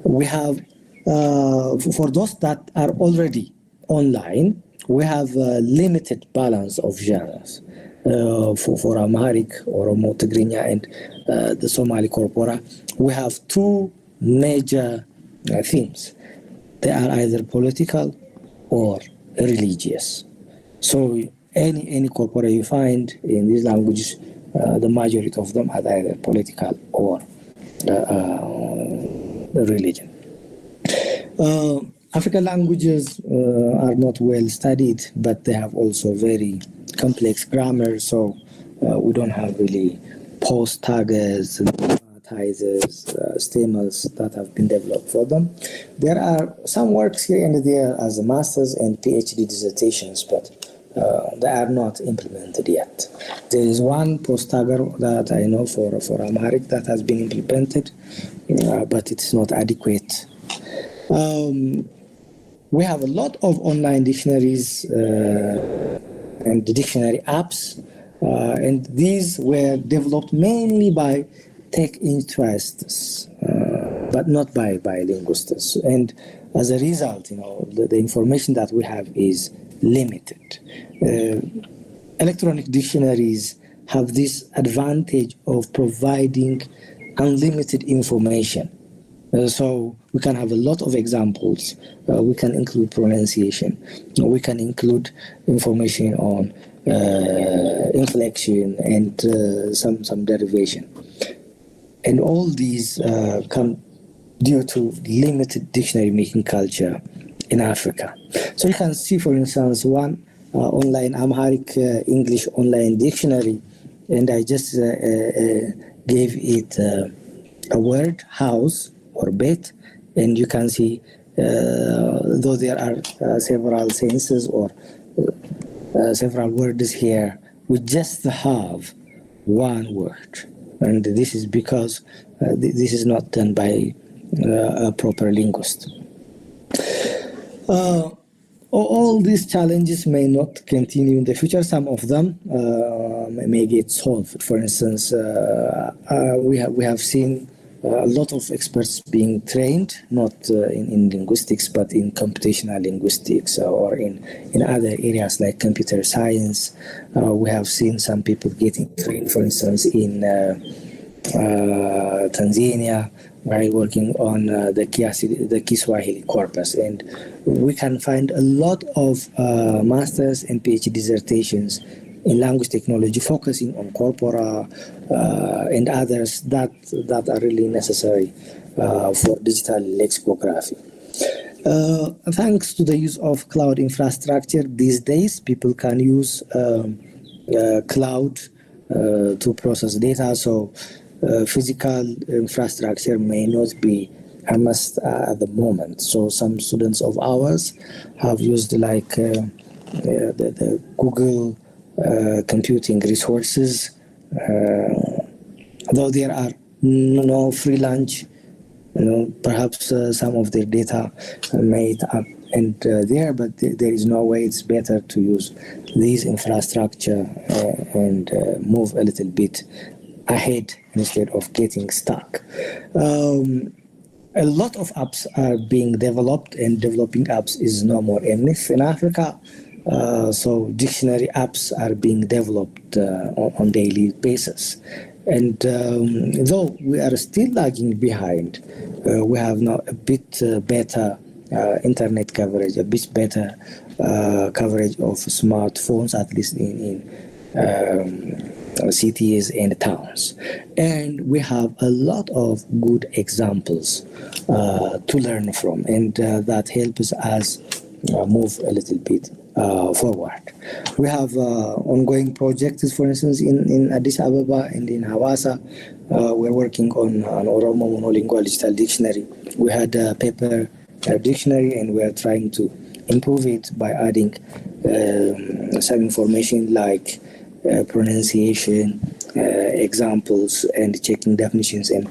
We have, for those that are already online, we have a limited balance of genres. For Amharic, Oromo, Tigrinya, and the Somali corpora, we have two major themes. They are either political or religious. So any corpora you find in these languages, the majority of them are either political or religion. African languages are not well studied, but they have also very complex grammar, so we don't have really post-taggers, tizers, stamels that have been developed for them. There are some works here and there as a master's and PhD dissertations, but they are not implemented yet. There is one post-tagger that I know for Amharic that has been implemented, but it's not adequate. We have a lot of online dictionaries and dictionary apps, and these were developed mainly by tech interests, but not by linguists. And as a result, the information that we have is limited. Electronic dictionaries have this advantage of providing unlimited information. So we can have a lot of examples. We can include pronunciation. We can include information on inflection and some derivation. And all these come due to limited dictionary making culture in Africa. So you can see, for instance, one online Amharic English online dictionary, and I just gave it a word, house or bet, and you can see, though there are several senses or several words here, we just have one word. And this is because this is not done by a proper linguist. All these challenges may not continue in the future. Some of them may get solved. For instance, we have seen a lot of experts being trained, not in linguistics, but in computational linguistics or in other areas like computer science. We have seen some people getting trained, for instance, in Tanzania, while working on the Kiswahili corpus. And we can find a lot of master's and PhD dissertations in language technology focusing on corpora and others that are really necessary for digital lexicography. Thanks to the use of cloud infrastructure these days, people can use cloud to process data, so physical infrastructure may not be a must at the moment. So some students of ours have used like the Google computing resources, though there are no free lunch, perhaps some of their data made up and there, but there is no way. It's better to use these infrastructure and move a little bit ahead instead of getting stuck. A lot of apps are being developed, and developing apps is no more a myth in Africa. So dictionary apps are being developed on daily basis. And though we are still lagging behind, we have now a bit better internet coverage, a bit better coverage of smartphones, at least in cities and towns. And we have a lot of good examples to learn from, and that helps us move a little bit forward. We have ongoing projects, for instance, in Addis Ababa and in Hawassa. We're working on an Oromo monolingual digital dictionary. We had a paper dictionary, and we are trying to improve it by adding some information like pronunciation, examples, and checking definitions and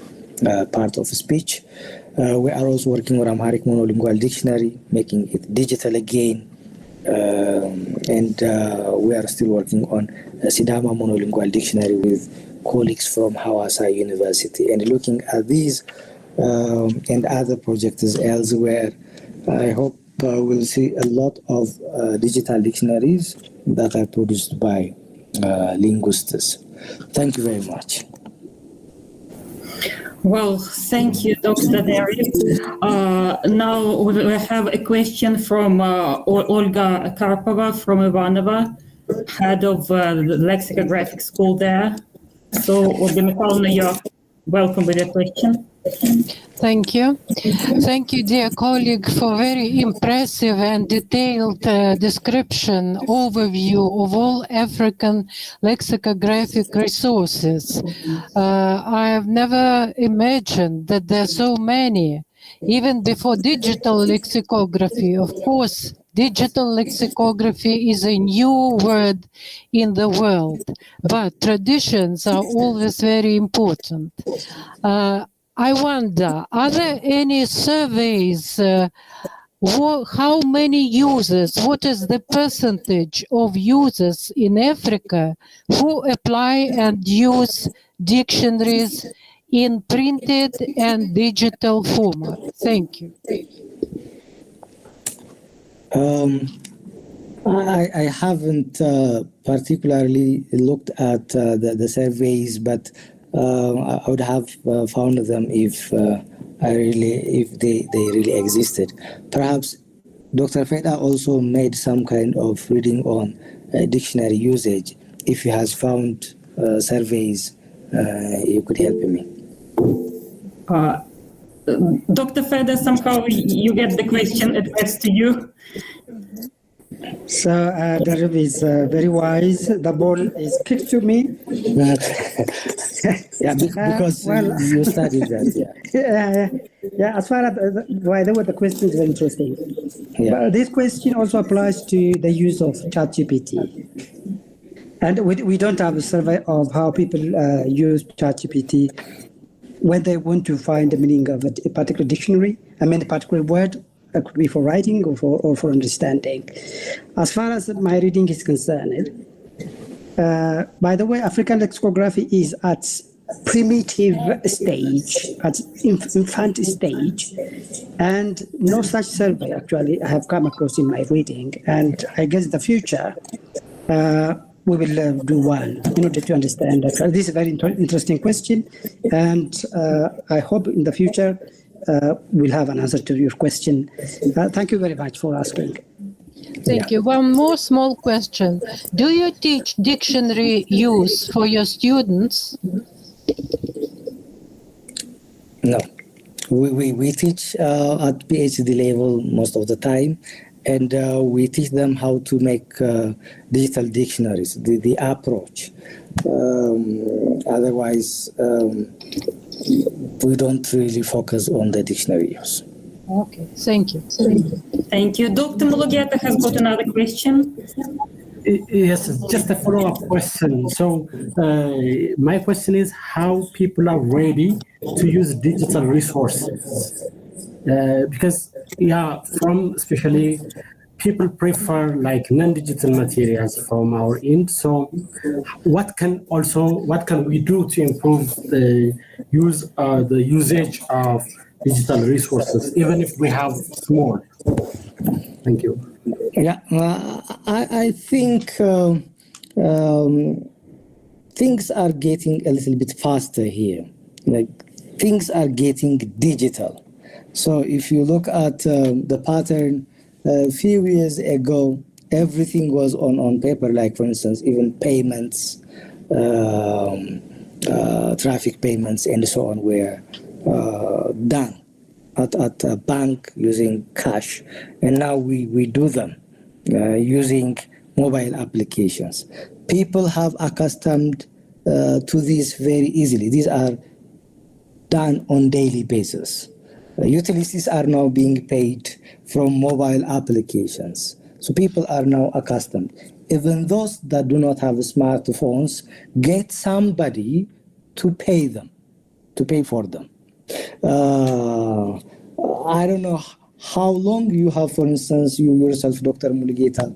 part of speech. We are also working on Amharic monolingual dictionary, making it digital again. And we are still working on a Sidama monolingual dictionary with colleagues from Hawassa University. And looking at these and other projects elsewhere, I hope we'll see a lot of digital dictionaries that are produced by linguists. Thank you very much. Well, thank you, Dr. Derek. Now we have a question from Olga Karpova from Ivanova, head of the Lexicographic School there. So, Olga Mikhailovna, you're welcome with your question. Thank you. Thank you, dear colleague, for very impressive and detailed description, overview of all African lexicographic resources. I have never imagined that there are so many, even before digital lexicography. Of course, digital lexicography is a new word in the world, but traditions are always very important. I wonder, are there any surveys? How many users, what is the percentage of users in Africa who apply and use dictionaries in printed and digital format? Thank you. I haven't particularly looked at the surveys, but I would have found them if they really existed. Perhaps Dr. Feda also made some kind of reading on dictionary usage. If he has found surveys, you could help me. Dr. Feda, somehow you get the question addressed to you. So Darif is very wise. The ball is kicked to me. Yeah, because you studied that. Yeah. As far as by the way, the question is very interesting. Yeah. But this question also applies to the use of ChatGPT. And we don't have a survey of how people use ChatGPT when they want to find the meaning of a particular dictionary. I mean, a particular word. That could be for writing or for understanding. As far as my reading is concerned, by the way, African lexicography is at primitive stage, at infant stage, and no such survey actually I have come across in my reading. And I guess in the future we will do well in order to understand that. This is a very interesting question, and I hope in the future we'll have an answer to your question. Thank you very much for asking. Thank you. One more small question. Do you teach dictionary use for your students? No. We teach at PhD level most of the time, and we teach them how to make digital dictionaries, the approach. Otherwise, we don't really focus on the dictionary use. Okay, thank you. Thank you. Dr. Mulugeta has got another question. Yes, just a follow-up question. So my question is how people are ready to use digital resources. Because, from especially people prefer like non-digital materials from our end. So what can we do to improve the usage of digital resources, even if we have small? Thank you. Yeah, I think things are getting a little bit faster here. Like things are getting digital. So if you look at the pattern, a few years ago, everything was on paper. Like for instance, even payments, traffic payments, and so on were done at a bank using cash, and now we do them using mobile applications. People have accustomed to this very easily. These are done on daily basis. Utilities are now being paid from mobile applications. So people are now accustomed. Even those that do not have smartphones get somebody to pay for them. I don't know how long you have, for instance, you yourself, Dr. Mulugeta,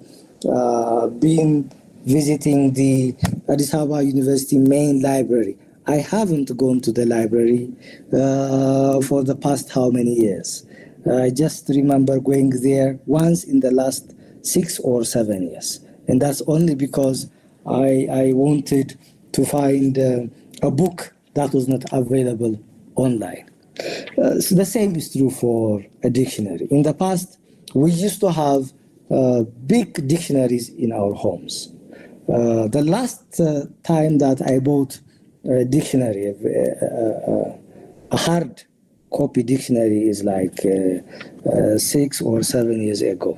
been visiting the Addis Ababa University main library. I haven't gone to the library for the past how many years. I just remember going there once in the last 6 or 7 years. And that's only because I wanted to find a book that was not available online. So the same is true for a dictionary. In the past, we used to have big dictionaries in our homes. The last time that I bought a dictionary, a hard copy dictionary, is like 6 or 7 years ago.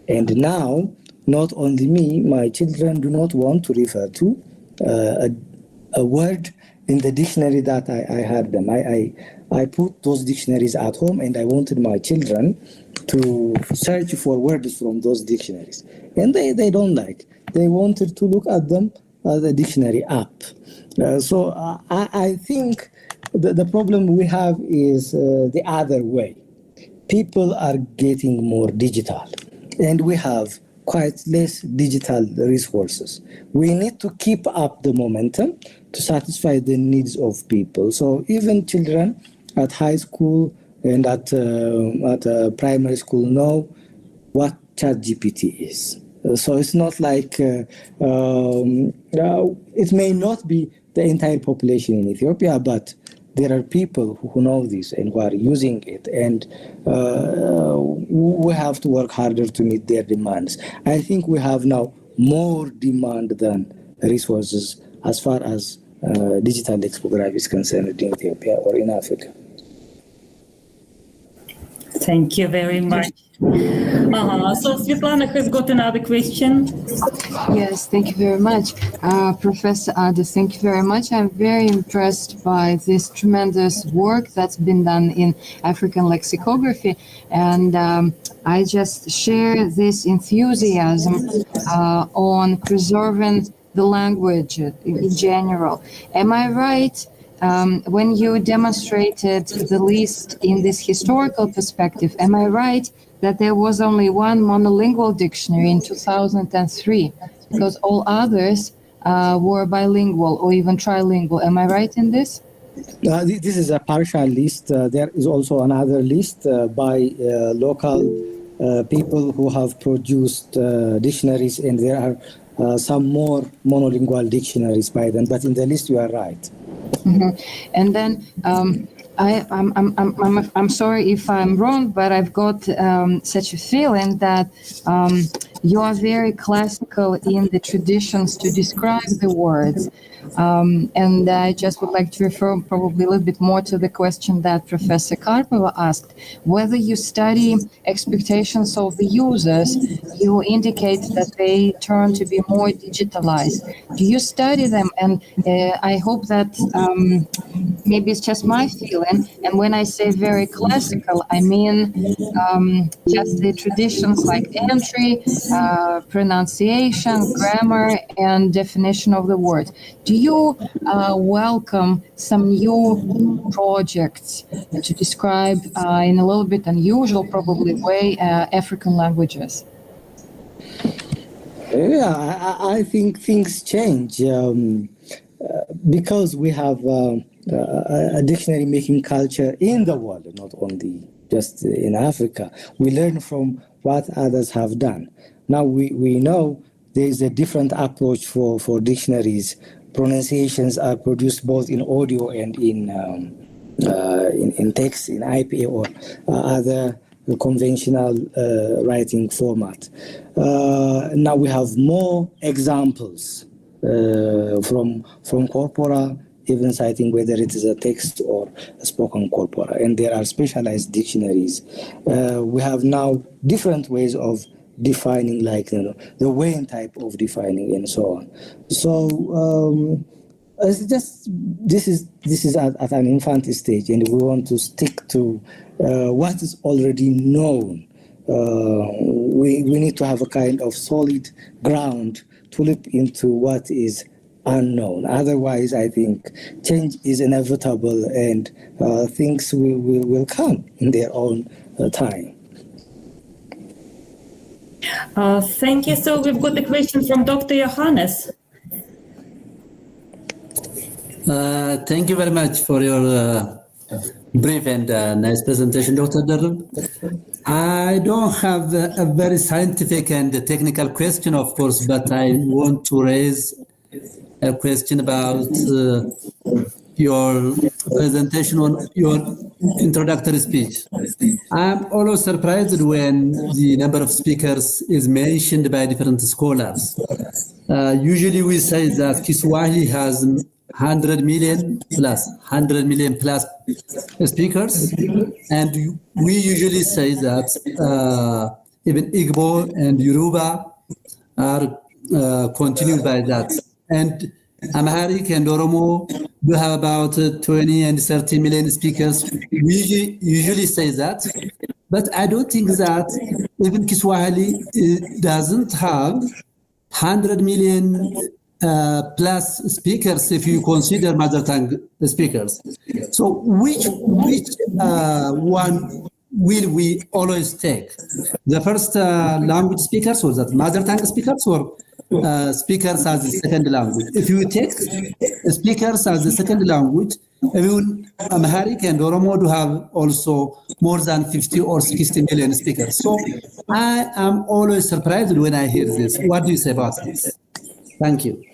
And now, not only me, my children do not want to refer to a word in the dictionary that I had them. I put those dictionaries at home, and I wanted my children to search for words from those dictionaries. And they don't like. They wanted to look at them as a dictionary app. So I think the problem we have is the other way. People are getting more digital, and we have quite less digital resources. We need to keep up the momentum to satisfy the needs of people. So even children at high school and at primary school know what ChatGPT is. So it's not like, it may not be the entire population in Ethiopia, but there are people who know this and who are using it, and we have to work harder to meet their demands. I think we have now more demand than resources as far as digital lexicography is concerned in Ethiopia or in Africa. Thank you very much. So Svetlana has got another question. Yes, thank you very much. Professor Addis, thank you very much. I'm very impressed by this tremendous work that's been done in African lexicography. And I just share this enthusiasm on preserving the language in general. Am I right? When you demonstrated the list in this historical perspective, am I right that there was only one monolingual dictionary in 2003? Because all others were bilingual or even trilingual. Am I right in this? This is a partial list. There is also another list by local people who have produced dictionaries, and there are some more monolingual dictionaries by them. But in the list, you are right. And then I'm sorry if I'm wrong, but I've got such a feeling that you are very classical in the traditions to describe the words. And I just would like to refer probably a little bit more to the question that Professor Karpova asked. Whether you study expectations of the users, you indicate that they turn to be more digitalized. Do you study them? And I hope that maybe it's just my feeling. And when I say very classical, I mean just the traditions like entry, pronunciation, grammar, and definition of the word. Do you welcome some new projects to describe in a little bit unusual, probably way, African languages? Yeah, I think things change because we have a dictionary making culture in the world, not only just in Africa. We learn from what others have done. Now we know there is a different approach for dictionaries. Pronunciations are produced both in audio and in text, in IPA or other conventional writing format. Now we have more examples from corpora, even citing whether it is a text or a spoken corpora, and there are specialized dictionaries. We have now different ways of defining, like the Wayne type of defining, and so on. So it's just this is at an infant stage, and we want to stick to what is already known. We need to have a kind of solid ground to leap into what is unknown. Otherwise, I think change is inevitable, and things will come in their own time. Thank you. So we've got a question from Dr. Johannes. Thank you very much for your brief and nice presentation, Dr. Darren. I don't have a very scientific and technical question, of course, but I want to raise a question about your presentation on your introductory speech. I'm always surprised when the number of speakers is mentioned by different scholars. Usually we say that Kiswahili has 100 million plus speakers, and we usually say that even Igbo and Yoruba are continued by that. And Amharic and Oromo do have about 20 and 30 million speakers. We usually say that, but I don't think that even Kiswahili doesn't have 100 million plus speakers if you consider mother tongue speakers. So which one will we always take? The first language speakers, or that mother tongue speakers, or speakers as a second language? If you take speakers as a second language, even Amharic and Oromo do have also more than 50 or 60 million speakers. So I am always surprised when I hear this. What do you say about this? Thank you.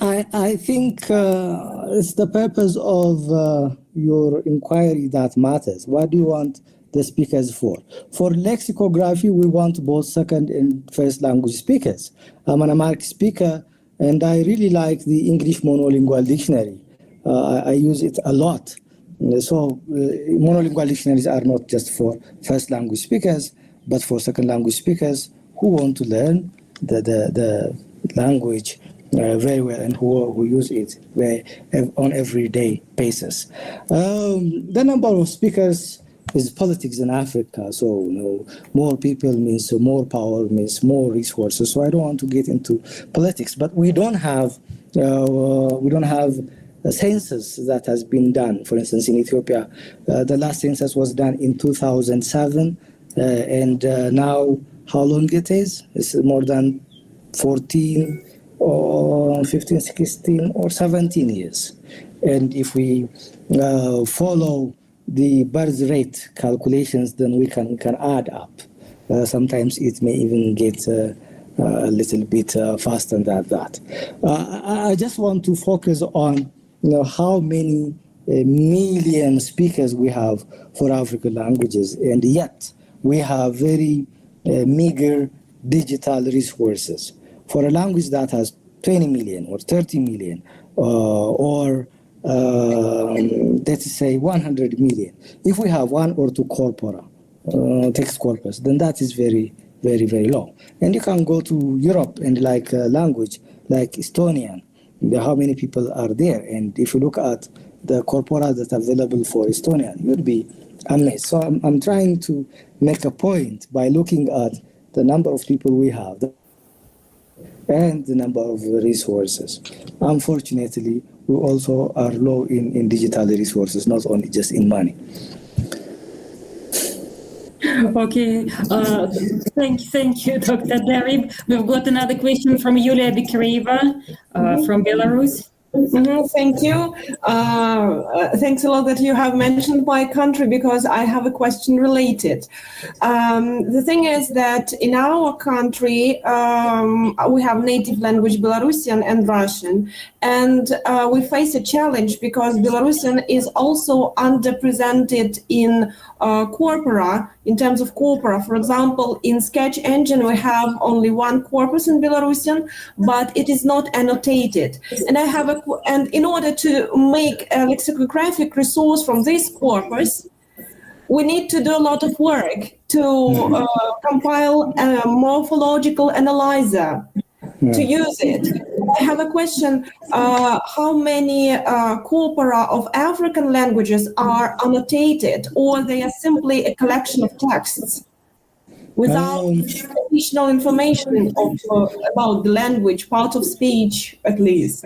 I think it's the purpose of your inquiry that matters. What do you want the speakers for? For lexicography, we want both second and first language speakers. I'm an Amharic speaker, and I really like the English monolingual dictionary. I use it a lot. So monolingual dictionaries are not just for first language speakers, but for second language speakers who want to learn the language very well and who use it on everyday basis. The number of speakers is politics in Africa. So more people means more power, means more resources. So I don't want to get into politics, but we don't have a census that has been done. For instance, in Ethiopia, the last census was done in 2007, and now how long it is? It's more than 14 or 15, 16, or 17 years. And if we follow the birth rate calculations, then we can add up. Sometimes it may even get a little bit faster than that. I just want to focus on how many million speakers we have for African languages, and yet we have very meager digital resources. For a language that has 20 million or 30 million or let's say 100 million, if we have one or two corpora, text corpus, then that is very, very, very low. And you can go to Europe and like a language like Estonian, how many people are there? And if you look at the corpora that are available for Estonian, you'd be amazed. So I'm trying to make a point by looking at the number of people we have and the number of resources. Unfortunately, we also are low in digital resources, not only just in money. Okay, thank you, Dr. Derib. We've got another question from Yulia Bikireva from Belarus. Thank you. Thanks a lot that you have mentioned my country, because I have a question related. The thing is that in our country, we have native language Belarusian and Russian, and we face a challenge because Belarusian is also underrepresented in corpora, in terms of corpora. For example, in Sketch Engine, we have only one corpus in Belarusian, but it is not annotated. And in order to make a lexicographic resource from this corpus, we need to do a lot of work to compile a morphological analyzer to use it. I have a question. How many corpora of African languages are annotated, or they are simply a collection of texts without additional information about the language, part of speech at least?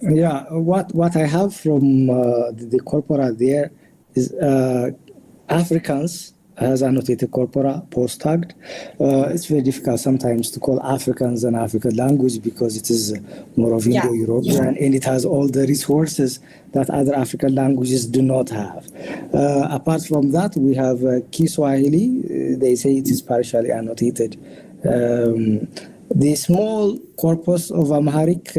Yeah, what I have from the corpora there is Africans has annotated corpora post-tagged. It's very difficult sometimes to call Africans an African language because it is more of Indo-European, and it has all the resources that other African languages do not have. Apart from that, we have Kiswahili. They say it is partially annotated. The small corpus of Amharic,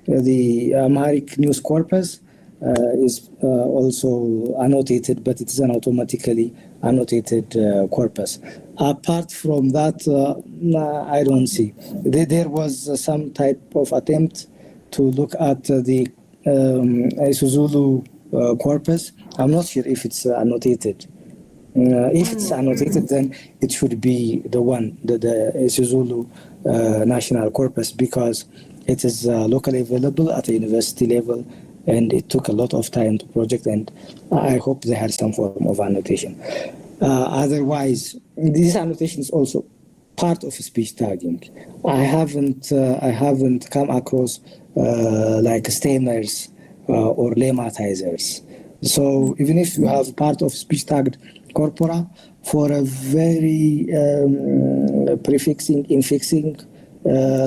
the Amharic news corpus, is also annotated, but it is an automatically annotated corpus. Apart from that, I don't see. There was some type of attempt to look at the Isuzulu corpus. I'm not sure if it's annotated. If it's annotated, then it should be the one, the Isuzulu national corpus, because it is locally available at a university level, and it took a lot of time to project, and I hope they had some form of annotation. Otherwise, this annotation is also part of speech tagging. I haven't come across like stammers or lemmatizers. So even if you have part of speech tagged corpora for a very prefixing, infixing,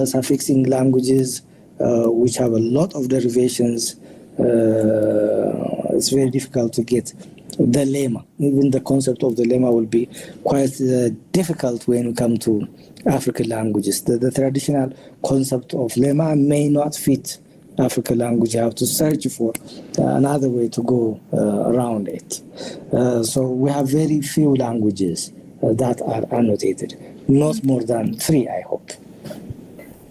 suffixing languages which have a lot of derivations, it's very difficult to get the lemma. Even the concept of the lemma will be quite difficult when we come to African languages. The traditional concept of lemma may not fit African language. You have to search for another way to go around it. So we have very few languages that are annotated, not more than 3, I hope.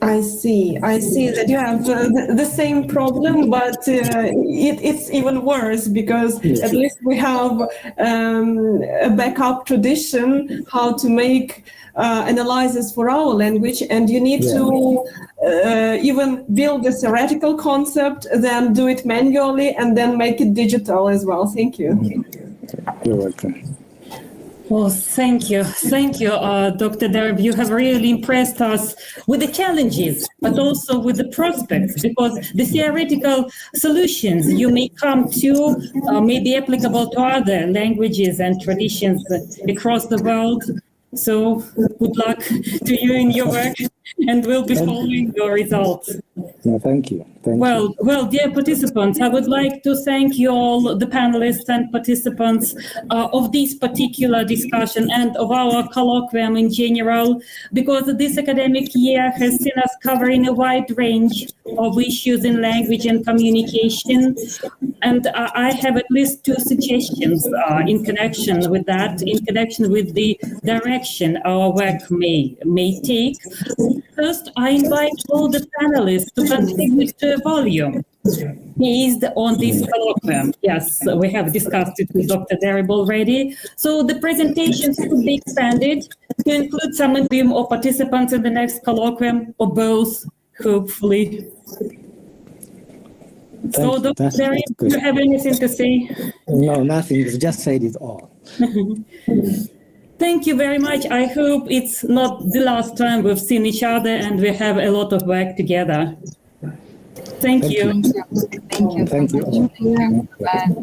I see that you have the same problem, but it's even worse because at least we have a backup tradition how to make analysis for our language, and you need to even build a theoretical concept, then do it manually, and then make it digital as well. Thank you. You're welcome. Well, thank you, Dr. Derib. You have really impressed us with the challenges, but also with the prospects, because the theoretical solutions you may come to may be applicable to other languages and traditions across the world. So good luck to you in your work. and we'll be following your results. No, thank you. Well, dear participants, I would like to thank you all, the panelists and participants of this particular discussion and of our colloquium in general, because this academic year has seen us covering a wide range of issues in language and communication. And I have at least two suggestions in connection with that, in connection with the direction our work may take. First, I invite all the panelists to contribute to a volume based on this colloquium. Yes, we have discussed it with Dr. Derib already. So the presentations could be expanded to include some of them or participants in the next colloquium, or both, hopefully. So, Dr. Derib, do you have anything to say? No, nothing. You've just said it all. Thank you very much. I hope it's not the last time we've seen each other and we have a lot of work together. Thank you. Thank you. Thank you. Thank you. Bye.